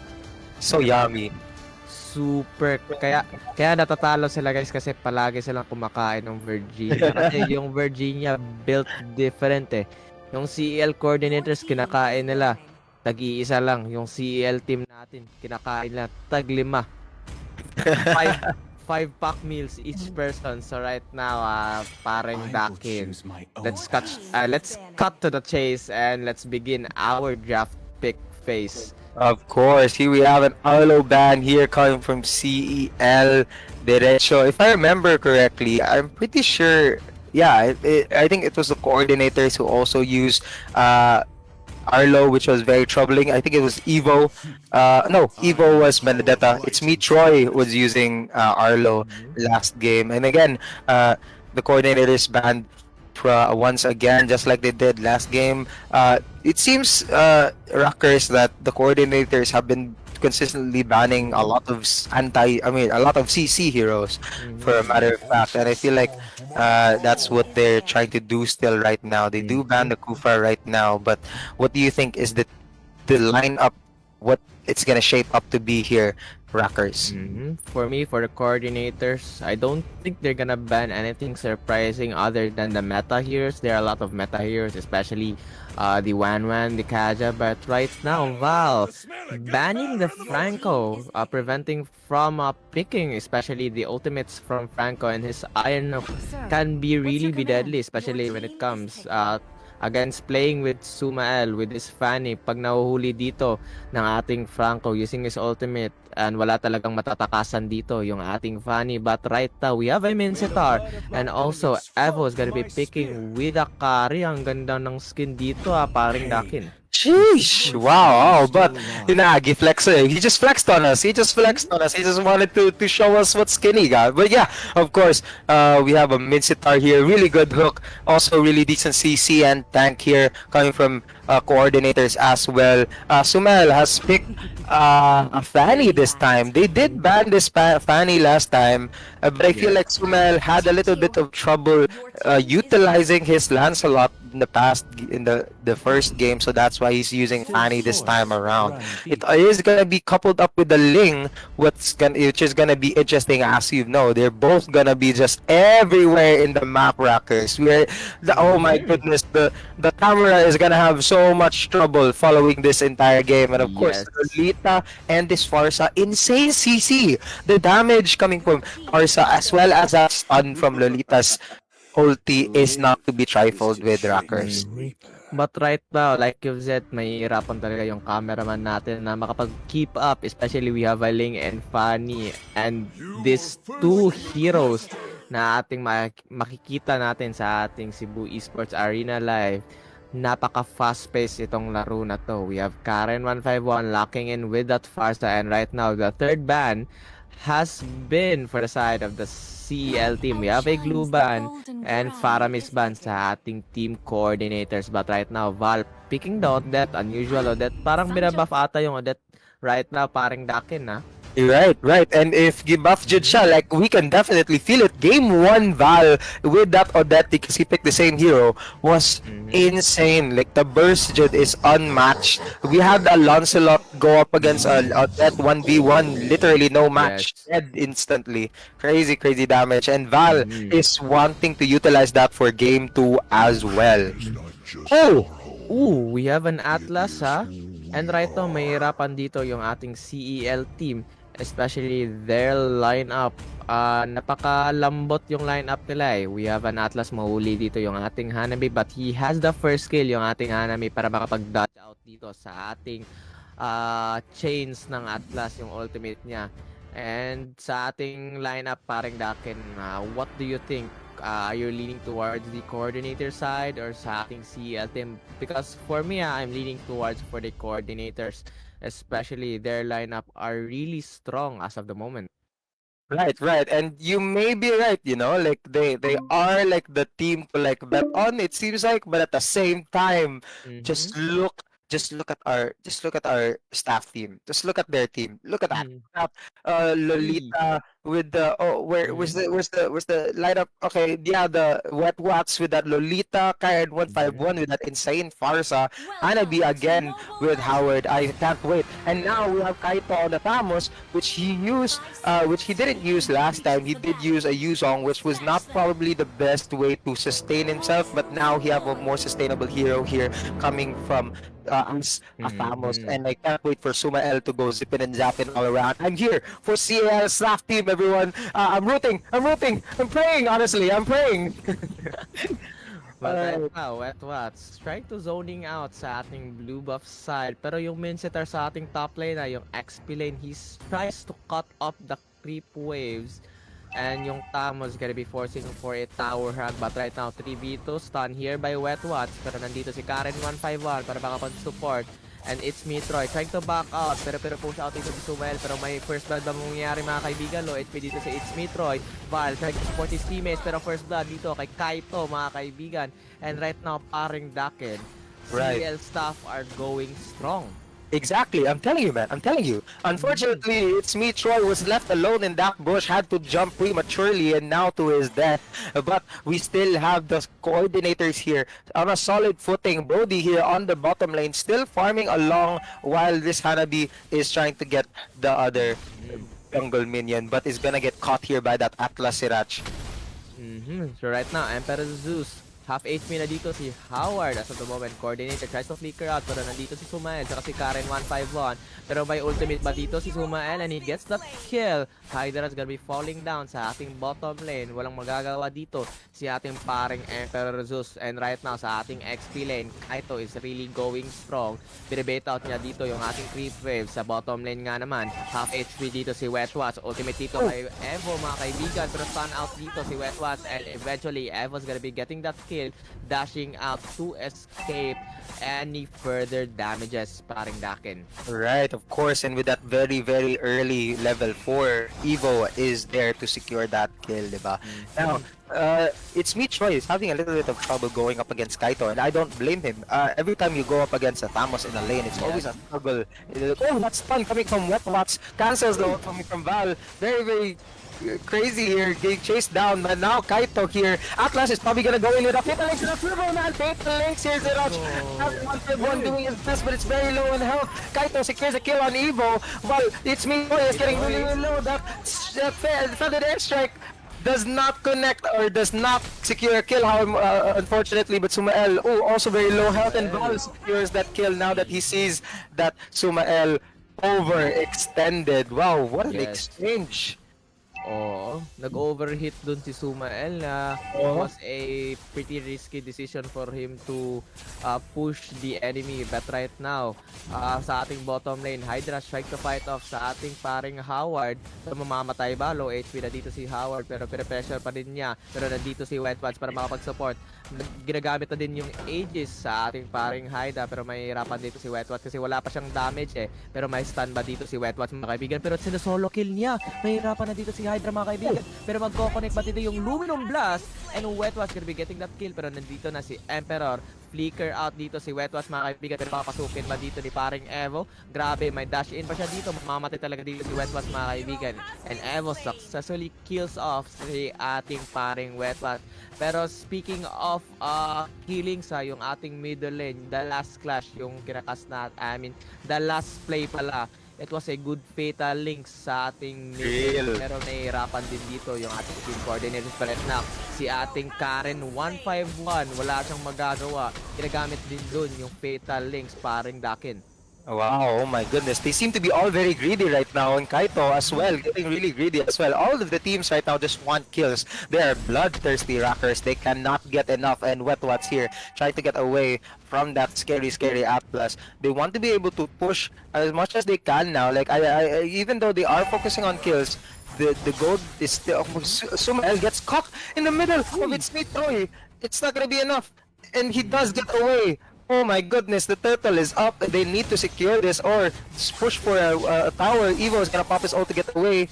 So yummy. Super. Kaya natatalo sila guys kasi palagi silang kumakain ng Virginia. Kasi yung Virginia built different eh. Yung CEL coordinators kinakain nila tag-iisa lang. Yung CEL team natin kinakain nila tag-5. Five pack meals each person. So right now, parang Dakin. Let's cut to the chase and let's begin our draft pick phase. Of course, here we have an Arlo band here coming from CEL Derecho. If I remember correctly, I'm pretty sure, yeah, I think it was the coordinators who also used Arlo, which was very troubling. I think it was Evo. No, Evo was Benedetta. It's me, Troy, was using Arlo last game. And again, the coordinators banned once again, just like they did last game. It seems, Rockers, that the coordinators have been consistently banning a lot of a lot of CC heroes, for a matter of fact. And I feel like that's what they're trying to do still right now. They do ban the Kufa right now, but what do you think is the lineup? What it's gonna shape up to be here, Rockers? For me, for the coordinators, I don't think they're gonna ban anything surprising other than the meta heroes. There are a lot of meta heroes, especially the Wan, the Kaja. But right now, Val banning the Franco, preventing from picking, especially the ultimates from Franco and his Iron can be really be deadly, especially when it comes against playing with Sumael, with his Fanny. Pag nahuhuli dito ng ating Franco using his ultimate, and wala talagang matatakasan dito yung ating Fanny. But right now, we have a Mincetar, and also Evo is gonna be picking with a carry. Ang ganda ng skin dito, paring Dakin. Sheesh! Wow! But Inagi flexer, he just flexed on us. He just wanted to show us what skinny got. But yeah, of course, we have a Mincetar here. Really good hook. Also really decent CC and tank here coming from coordinators as well. Sumel has picked a Fanny this time. They did ban this Fanny last time, but I feel like Sumel had a little bit of trouble utilizing his Lancelot in the past, in the first game, so that's why he's using Fanny this time around. It is gonna be coupled up with the Ling, which is gonna be interesting. As you know, they're both gonna be just everywhere in the map, Rockers. Oh my goodness, the camera is gonna have so much trouble following this entire game. And of course, Lolita and this Farsa, insane CC. The damage coming from Farsa as well as that stun from Lolita's ulti is not to be trifled with, Rockers. But right now, like you've said, mahihirapan talaga yung cameraman natin na makapag-keep up. Especially we have a Ling and Fanny. And these two heroes na ating makikita natin sa ating Cebu Esports Arena Live. Napaka fast-paced itong laro na to. We have Karen 151 locking in with that Farsa. And right now, the third ban has been for the side of the CEL team. We have a glue ban and Faramis ban sa ating team coordinators. But right now, Val picking the Odette, unusual Odette. Parang binabuff ata yung Odette right now, parang Dakin, ha? Right, right. And if gibuff jud siya, like we can definitely feel it. Game 1 Val with that Odette because he picked the same hero was insane. Like the burst jud is unmatched. We had a Lancelot go up against Odette 1v1, literally no match, Yes. dead instantly. Crazy, crazy damage. And Val Mhm. is wanting to utilize that for game 2 as well. Oh! Ooh, we have an Atlas, ha? And right now, mahirapan dito yung ating CEL team. Especially their lineup. Napakalambot yung lineup nila eh. We have an Atlas, mahuli dito yung ating Hanami. But he has the first skill, yung ating Hanami, para makapag-dodge out dito sa ating chains ng Atlas, yung ultimate niya. And sa ating lineup, paring Dakin, what do you think? Are you leaning towards the coordinator side or sa ating CL team? Because for me, I'm leaning towards for the coordinators, especially their lineup are really strong as of the moment. Right, right. And you may be right, you know, like they are like the team to like bet on, it seems like, but at the same time, Mm-hmm. just look at our staff team. Just look at their team. Look at that. Mm-hmm. Crap. Hey. Lolita with the where Mm-hmm. where's the lineup? Okay, yeah, the Wet Wats with that Lolita, Karen Mm-hmm. 151 with that insane Farsa, Welcome Hanabi to again Mobile with Howard. I Legends! can't wait. And now we have Kaito on the Tamos, which he used 5 which he seconds till didn't the use enemy last time. reaches He the did use a battlefield. Yuzong, which was Smash not them! probably the best way to sustain himself, but All now he have a troops more sustainable deployed! hero here coming from us, Famos, Mm-hmm. and I can't wait for Suma L to go zipping and zapping all around. I'm here for CL staff team, everyone. I'm praying, honestly, I'm praying. But right Alright. now, Wet Wats trying to zoning out sa ating blue buff side. Pero yung Minseter sa ating top lane na yung XP lane, he tries to cut off the creep waves. And yung Tamos gonna be forcing for a tower hug. But right now, 3v2 stun here by Wet Wats. Pero nandito si Karen 151 para makapag-support. And it's me, Troy, trying to back out. Pero push out dito si Sumael. Pero may first blood ba mangyayari mga kaibigan? Low HP dito si It's Me, Troy. Val trying to support his teammates. Pero first blood dito kay Kaito mga kaibigan. And right now, paring Daken. Right. CL staff are going strong. Exactly, I'm telling you, man. I'm telling you. Unfortunately, it's me. Troy was left alone in that bush, had to jump prematurely, and now to his death. But we still have the coordinators here on a solid footing. Brody here on the bottom lane, still farming along while this Hanabi is trying to get the other jungle minion, but is gonna get caught here by that Atlas Sirach. So right now, Emperor Zeus, half HP na dito si Howard as of the moment. Coordinator tries to flicker out pero nandito si Sumael saka si Karen 151. Pero may ultimate ba dito si Sumael and he gets that kill. Hydra's gonna be falling down sa ating bottom lane. Walang magagawa dito si ating paring Emperor Zeus. And right now sa ating XP lane, Kaito is really going strong. Binibait out niya dito yung ating creep wave. Sa bottom lane nga naman, half HP dito si Wetwatch. Ultimate dito kay Evo mga kaibigan. Pero stun out dito si Wetwatch and eventually Evo's gonna be getting that kill, dashing out to escape any further damages paring Dakin. Right, of course, and with that very, very early level 4, Evo is there to secure that kill, diba? Now, it's me, Troy, is having a little bit of trouble going up against Kaito, and I don't blame him. Every time you go up against a Thamos in a lane, it's always a struggle. Oh, that's fun coming from Wetwats, cancels the one coming from Val. Very, very crazy here, getting chased down, but now Kaito here. Atlas is probably gonna go in with a Fatal Links and a Turbo, man. Fatal Links here, Zerach. One doing his best, but it's very low in health. Kaito secures a kill on Evo, while it's me who is getting really, really low. That Feathered Airstrike does not connect or does not secure a kill, unfortunately, but Sumael, also very low health, and Val secures that kill now that he sees that Sumael overextended. Wow, what an Yes. exchange. Oo, nag-overhit dun si Sumael na it was a pretty risky decision for him to push the enemy. But right now, sa ating bottom lane, Hydra trying to fight off sa ating paring Howard. So mamamatay ba? Low HP na dito si Howard pero pressure pa din niya. Pero nandito si Wetwatch para makapag-support. Ginagamit na din yung Aegis sa ating paring Hydra pero may hirapan dito si Wetwatch kasi wala pa siyang damage eh. Pero may stun ba dito si Wetwatch mga kaibigan pero sinusolo kill niya. May hirapan na dito si Hydra Hydra mga kaibigan. Pero magko-connect ba dito yung Luminum Blast? And Wetwas gonna be getting that kill. Pero nandito na si Emperor. Flicker out dito si Wetwas mga kaibigan. Pero papasukin ba dito ni paring Evo? Grabe, may dash in pa siya dito. Mamamatay talaga dito si Wetwas mga kaibigan. And Evo successfully kills off si ating paring Wetwas. Pero speaking of killing sa yung ating middle lane, the last clash yung kinakas na, the last play pala, it was a good fatal link sa ating middle lane. Pero nahihirapan din dito yung ating team coordinators pa rin na si ating Karen 151, wala siyang magagawa. Ginagamit din dun yung fatal links paring Dakin. Wow, oh my goodness. They seem to be all very greedy right now, and Kaito as well, getting really greedy as well. All of the teams right now just want kills. They are bloodthirsty Rockers. They cannot get enough, and Wetwats here trying to get away from that scary Atlas. They want to be able to push as much as they can now. Like, even though they are focusing on kills, the gold is still... Sumael gets caught in the middle of its mate Troy. It's not gonna be enough, and he does get away. Oh my goodness, the turtle is up. They need to secure this or push for a tower. Evo is gonna pop his ult to get away.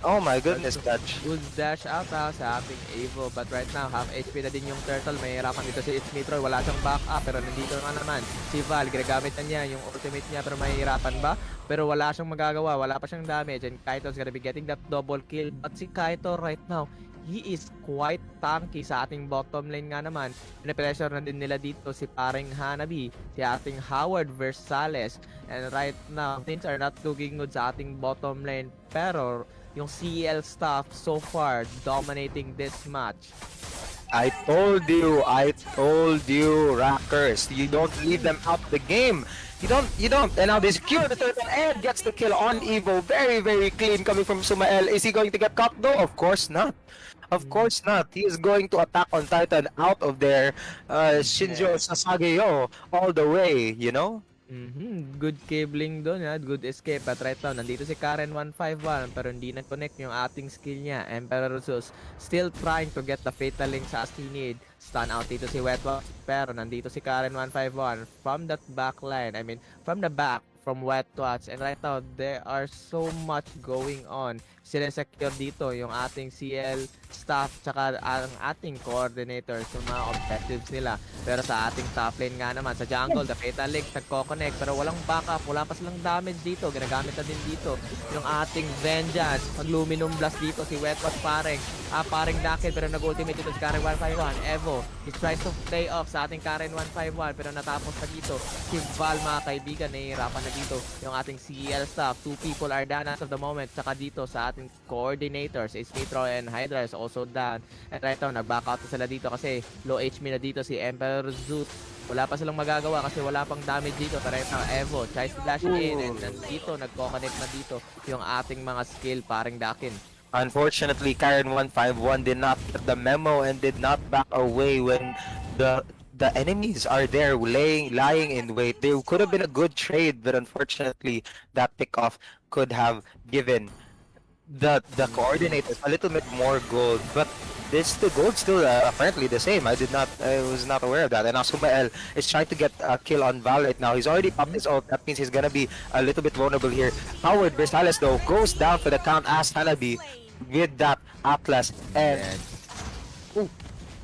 Oh my goodness, Dutch. Good dash out sa ating Evo. But right now, half HP na din yung turtle. May hirapan dito si Troy. Wala siyang backup. Pero nandito nga naman si Val. Ginagamit na niya yung ultimate niya. Pero may hirapan ba? Pero wala siyang magagawa. Wala pa siyang damage. And Kaito's gonna be getting that double kill. But si Kaito right now, he is quite tanky sa ating bottom lane nga naman. Pinapressure na din nila dito si paring Hanabi, si ating Howard Versales. And right now, things are not looking good sa ating bottom lane. Pero yung CL staff so far dominating this match. I told you, Rockers. You don't leave them out the game. You don't. And now they secure the turtle and gets the kill on Evo. Very, very clean coming from Sumael. Is he going to get caught though? Of course not. Of course not. He is going to attack on Titan out of there. Shinjo Sasageyo all the way, you know? Good cabling doon, good escape. At right now, nandito si Karen 151 pero hindi na-connect yung ating skill niya. Emperor Zeus still trying to get the fatal link sa he need. Stun out dito si Wetwa pero nandito si Karen 151 from that back line. I mean, from the back from Wetwats. And right now, there are so much going on. Sila secure dito yung ating CL staff tsaka ang ating coordinators yung mga objectives nila. Pero sa ating top lane nga naman, sa jungle, the fatal link nagko-connect pero walang backup, wala pa silang damage dito. Ginagamit na din dito yung ating vengeance. Mag-luminum blast dito si Wetwats paring Dakin pero nag-ultimate dito si Karen 151. Evo, he tries to play off sa ating Karen 151 pero natapos na dito si Val mga kaibigan. Nahihirapan na dito yung ating CL staff. 2 people are down as of the moment. Tsaka dito sa ating coordinators is Nitro and Hydra is also down. And right now, nag-back out na sila dito kasi low HP na dito si Emperor Zoot. Wala pa silang magagawa kasi wala pang damage dito. Pero right now, Evo tries to dash in and nandito, nagko-connect na dito yung ating mga skill paring Dakin. Unfortunately, Karen 151 did not get the memo and did not back away when the enemies are there lying in wait. They could have been a good trade, but unfortunately, that pickoff could have given the coordinators a little bit more gold. But the gold still apparently the same. I was not aware of that. And now Sumael is trying to get a kill on Val right now. He's already popped his ult. That means he's gonna be a little bit vulnerable here. Howard Versales though goes down for the count as Hanabi with that Atlas and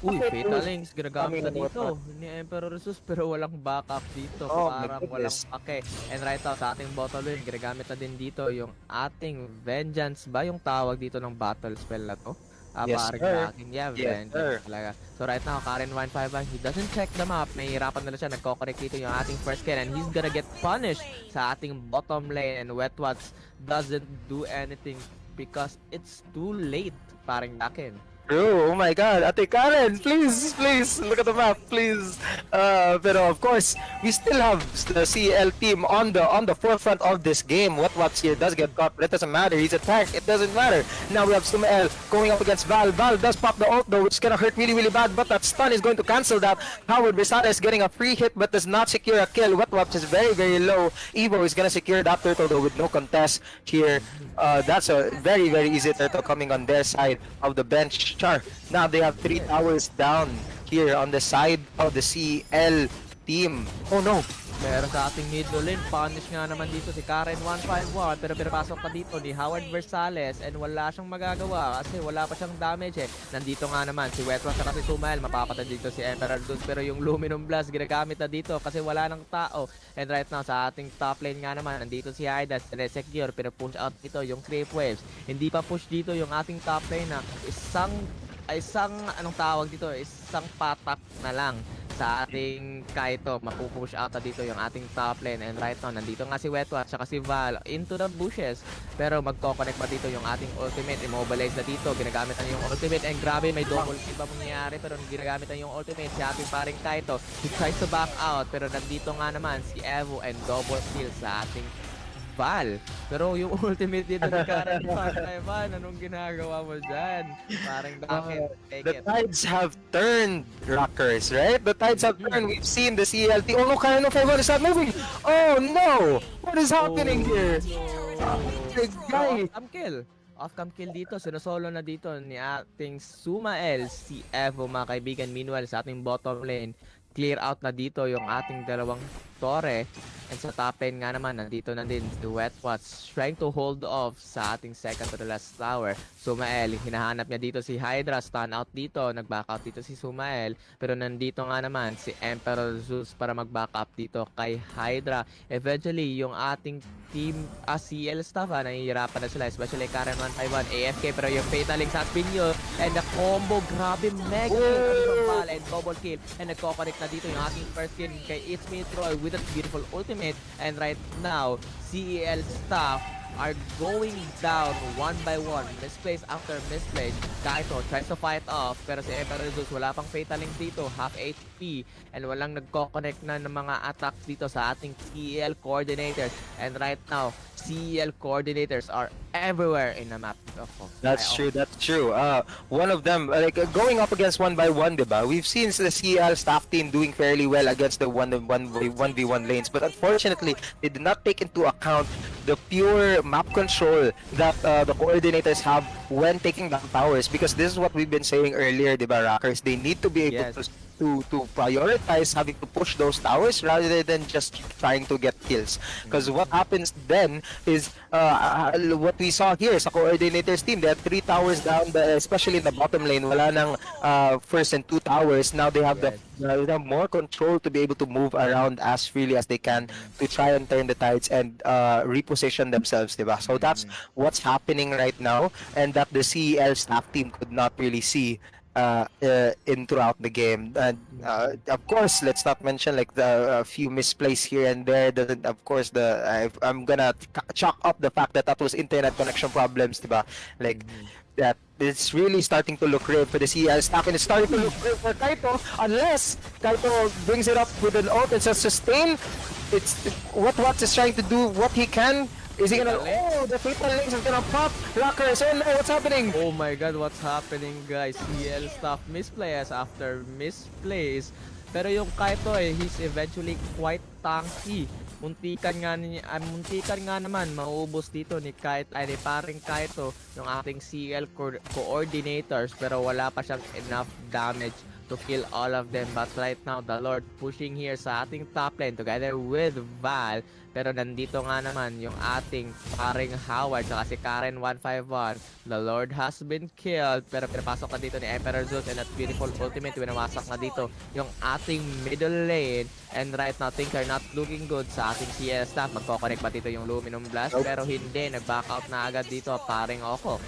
Uy, fatal links, ginagamit na dito ni Emperor Zeus pero walang backup dito. Parang walang pake. And right now sa ating bottom lane, ginagamit na din dito yung ating Vengeance ba yung tawag dito ng battle spell na to? Yes, sir. Yeah, Yes, Vengeance talaga. So right now, Karen 151, he doesn't check the map. Nahihirapan na siya. Nagko-connect dito yung ating first kill and he's gonna get punished sa ating bottom lane. And Wetwats doesn't do anything because it's too late, paring Dakin. True. Oh my God, Ate Karen, please look at the map, please. But of course, we still have the CL team on the forefront of this game. What's here does get caught, but it doesn't matter. He's attacked. It doesn't matter. Now we have Sumael going up against Val. Val does pop the ult though, which is gonna hurt really bad. But that stun is going to cancel that. Howard Versales getting a free hit, but does not secure a kill. What's is very low. Evo is gonna secure that turtle though with no contest here. That's a very easy turtle coming on their side of the bench. Now they have 3 towers down here on the side of the CL team. Oh no, Pero sa ating middle lane, punish nga naman dito si Karen 151 pero pinapasok ka dito ni Howard Versales and wala siyang magagawa kasi wala pa siyang damage eh. Nandito nga naman si Wetwa at si Sumael, mapapatay dito si Emperor Zeus pero yung Luminum Blast ginagamit na dito kasi wala ng tao. And right now sa ating top lane nga naman, nandito si Hydas, Resecure, pero push out dito yung Creep Waves. Hindi pa push dito yung ating top lane na isang anong tawag dito, isang patak na lang sa ating Kaito, mapupush out na dito yung ating top lane. And right now, nandito nga si Wetwa at saka si Val into the bushes. Pero magko-connect pa dito yung ating ultimate. Immobilize na dito, ginagamit na yung ultimate. And grabe, may double kill pa mangyayari. Pero ginagamit na yung ultimate si ating paring Kaito. He tries to back out. Pero nandito nga naman si Evo and double kill sa ating Val. Pero yung ultimate dito ni Karen Van, anong ginagawa mo dyan? Parang bakit? The tides have turned, Rockers, right? The tides have turned. We've seen the CLT. Oh no, Karen of Favor is not moving. Oh no! What is happening here? The guy. Off-cam kill dito, sinusolo na dito ni ating Sumael, si Evo mga kaibigan. Meanwhile, sa ating bottom lane, clear out na dito yung ating dalawang tore. And sa top lane nga naman, nandito na din si Wetwatch trying to hold off sa ating second to the last tower. Sumael, hinahanap niya dito si Hydra, stun out dito, nag-back out dito si Sumael. Pero nandito nga naman si Emperor Zeus para mag-back up dito kay Hydra. Eventually, yung ating team CL staff, nahihirapan na sila, especially Karen 151, AFK, pero yung Fatal Link sa Pinyo, and the combo, grabe, mega kill, and double kill, and nagko-connect na dito yung ating first kill kay It's Me Troy with a beautiful ultimate. And right now, CEL staff are going down one by one, misplace after misplace. Kaito tries to fight off, pero si Emperor Zeus wala pang Fatal Link dito, half HP, and walang nagko-connect na ng mga attacks dito sa ating CEL coordinators. And right now, CEL coordinators are everywhere in the map. That's true, that's true. One of them, like going up against 1x1, diba? We've seen the CL staff team doing fairly well against the 1v1 lanes, but unfortunately, they did not take into account the pure map control that the coordinators have when taking down towers, because this is what we've been saying earlier, diba, Rockers? They need to be able to prioritize having to push those towers rather than just trying to get kills. Because what happens then is what we saw here sa coordinators team. They had 3 towers down, especially in the bottom lane. Wala nang first and 2 towers. Now they have they have more control to be able to move around as freely as they can to try and turn the tides and reposition themselves, diba? So that's what's happening right now, and that the CEL staff team could not really see in throughout the game. And of course, let's not mention like the few misplays here and there. Doesn't, of course, I'm gonna chalk up the fact that that was internet connection problems, diba? Like that. It's really starting to look great for the CL staff, and it's starting to look great for Kaito, unless Kaito brings it up with an ult and says sustain. It's what is trying to do what he can. Is he gonna? Oh, the Fatal Links is gonna pop. Rockers, oh no, what's happening? Oh my god, what's happening, guys? CL staff misplays after misplays. Pero yung Kaito he's eventually quite tanky. Muntikan nga naman mauubos dito ni paring Kaito ng ating CL coordinators, pero wala pa siyang enough damage to kill all of them. But right now, the Lord pushing here sa ating top lane together with Val. Pero nandito nga naman yung ating paring Howard saka si Karen 151. The Lord has been killed. Pero pinapasok na dito ni Emperor Zeus, and that beautiful ultimate, winawasak na dito yung ating middle lane. And right now, things are not looking good sa ating CL staff. Magkoconnect pa dito yung Luminum Blast, pero hindi. Nag-back out na agad dito paring Oko.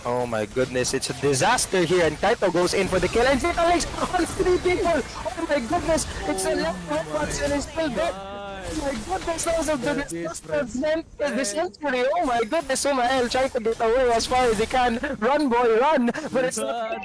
Oh my goodness, it's a disaster here, and Kaito goes in for the kill, and Fatal Links on 3 people! Oh my goodness, it's a left Wetwatch and he's still dead! Oh my goodness, that was a the century! Oh my goodness, Sumael trying to get away as far as he can. Run, boy, run! But it's not.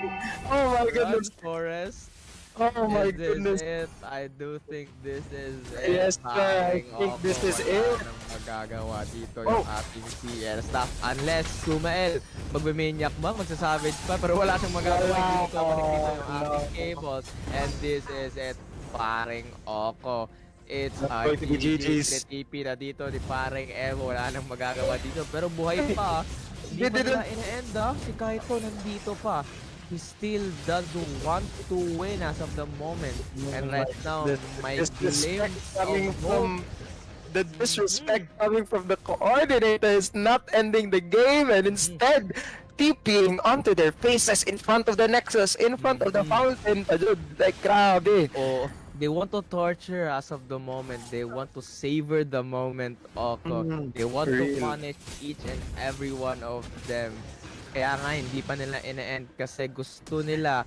Oh my goodness. Forest. Oh my goodness. Is it? I do think this is it. Yes, sir. I think this is it. Anong magagawa dito yung ating CL staff, unless Sumael magbe-maniac ba, magsasavage pa, pero wala siyang magagawa dito. Connect dito yung ating cables, and this is it, paring Oko. It's a TP na dito ni paring Evo, wala nang magagawa dito, pero buhay pa. Hindi pa nila in-end si Kaito nandito pa. he still doesn't want to win as of the moment. And right now, my disrespect glimpse coming of hope. from the disrespect coming from the coordinator is not ending the game and instead TPing onto their faces in front of the Nexus, in front of the fountain. Dude, like, grabe. Oh, they want to torture as of the moment. They want to savor the moment, Oko. They want to Real. punish each and every one of them. Kaya nga, hindi pa nila ina-end kasi gusto nila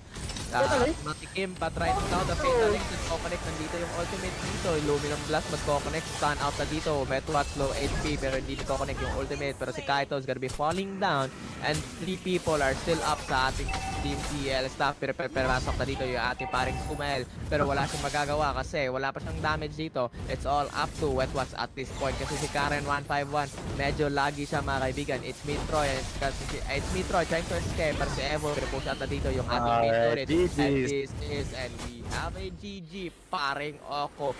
matikim. But right now, the Fatal Link nagkoconnect. Nandito yung ultimate dito. Luminum Blast magkoconnect. Stun out na dito. Metwatch low HP pero hindi nagkoconnect yung ultimate. Pero si Kaito is gonna be falling down. And 3 people are still up sa ating Team TL staff. Pero pasok na dito yung ating paring Sumael. Pero wala siyang magagawa kasi wala pa siyang damage dito. It's all up to Wetwatch at this point. Kasi si Karen 151, medyo lagi siya mga kaibigan. It's me Troy. It's me Troy trying to escape. Pero si Evo, push out na dito yung ating main turret. And this is, and we have a GG, paring Oko.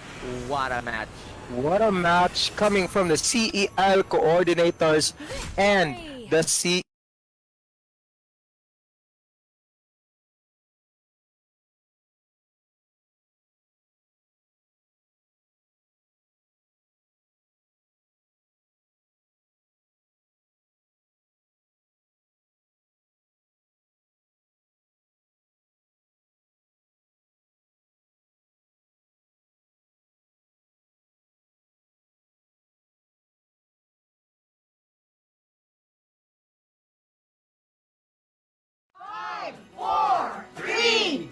What a match. What a match coming from the CEL coordinators and the Five, four, three.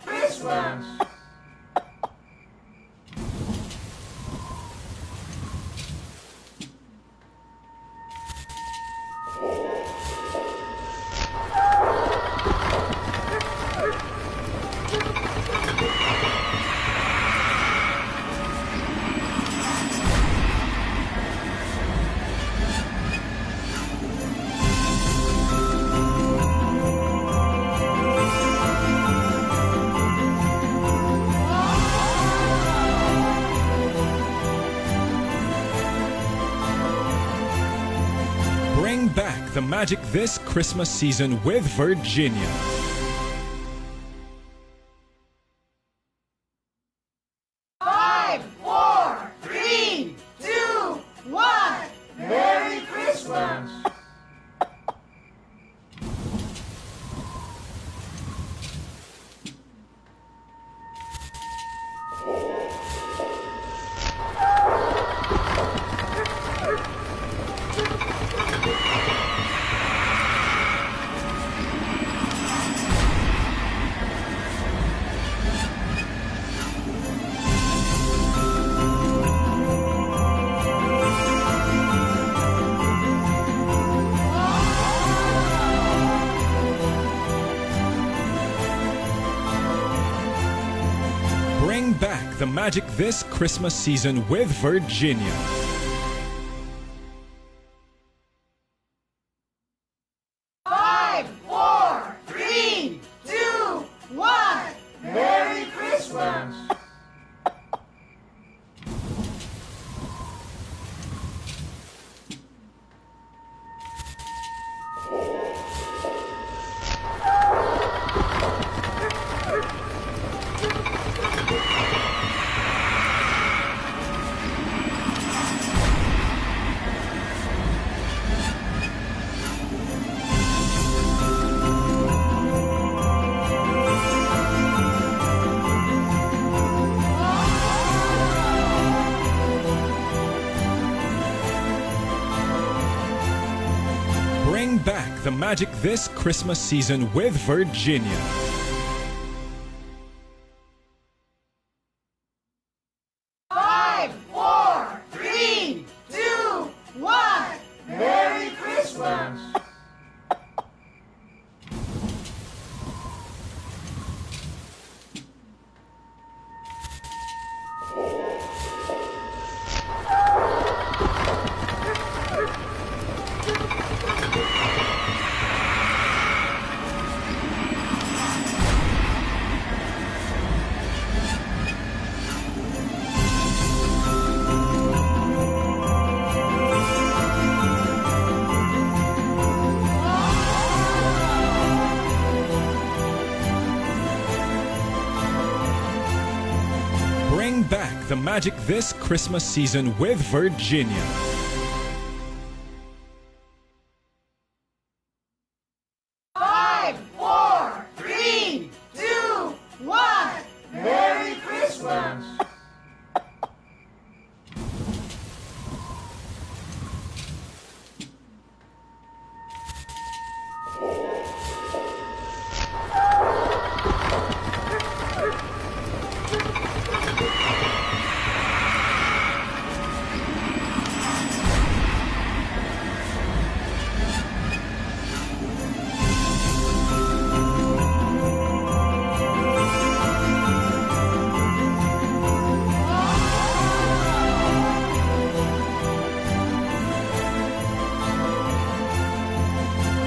Christmas. Bring back the magic this Christmas season with Virginia. Five, four, three, two, one. Merry Christmas. Bring back the magic this Christmas season with Virginia. Five, four, three, two, one. Merry Christmas. Bring back the magic this Christmas season with Virginia. Five, four, three, two, one. Merry Christmas. magic this Christmas season with Virginia. 5, 4, 3, 2, 1. Merry Christmas!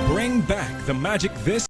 Bring back the magic this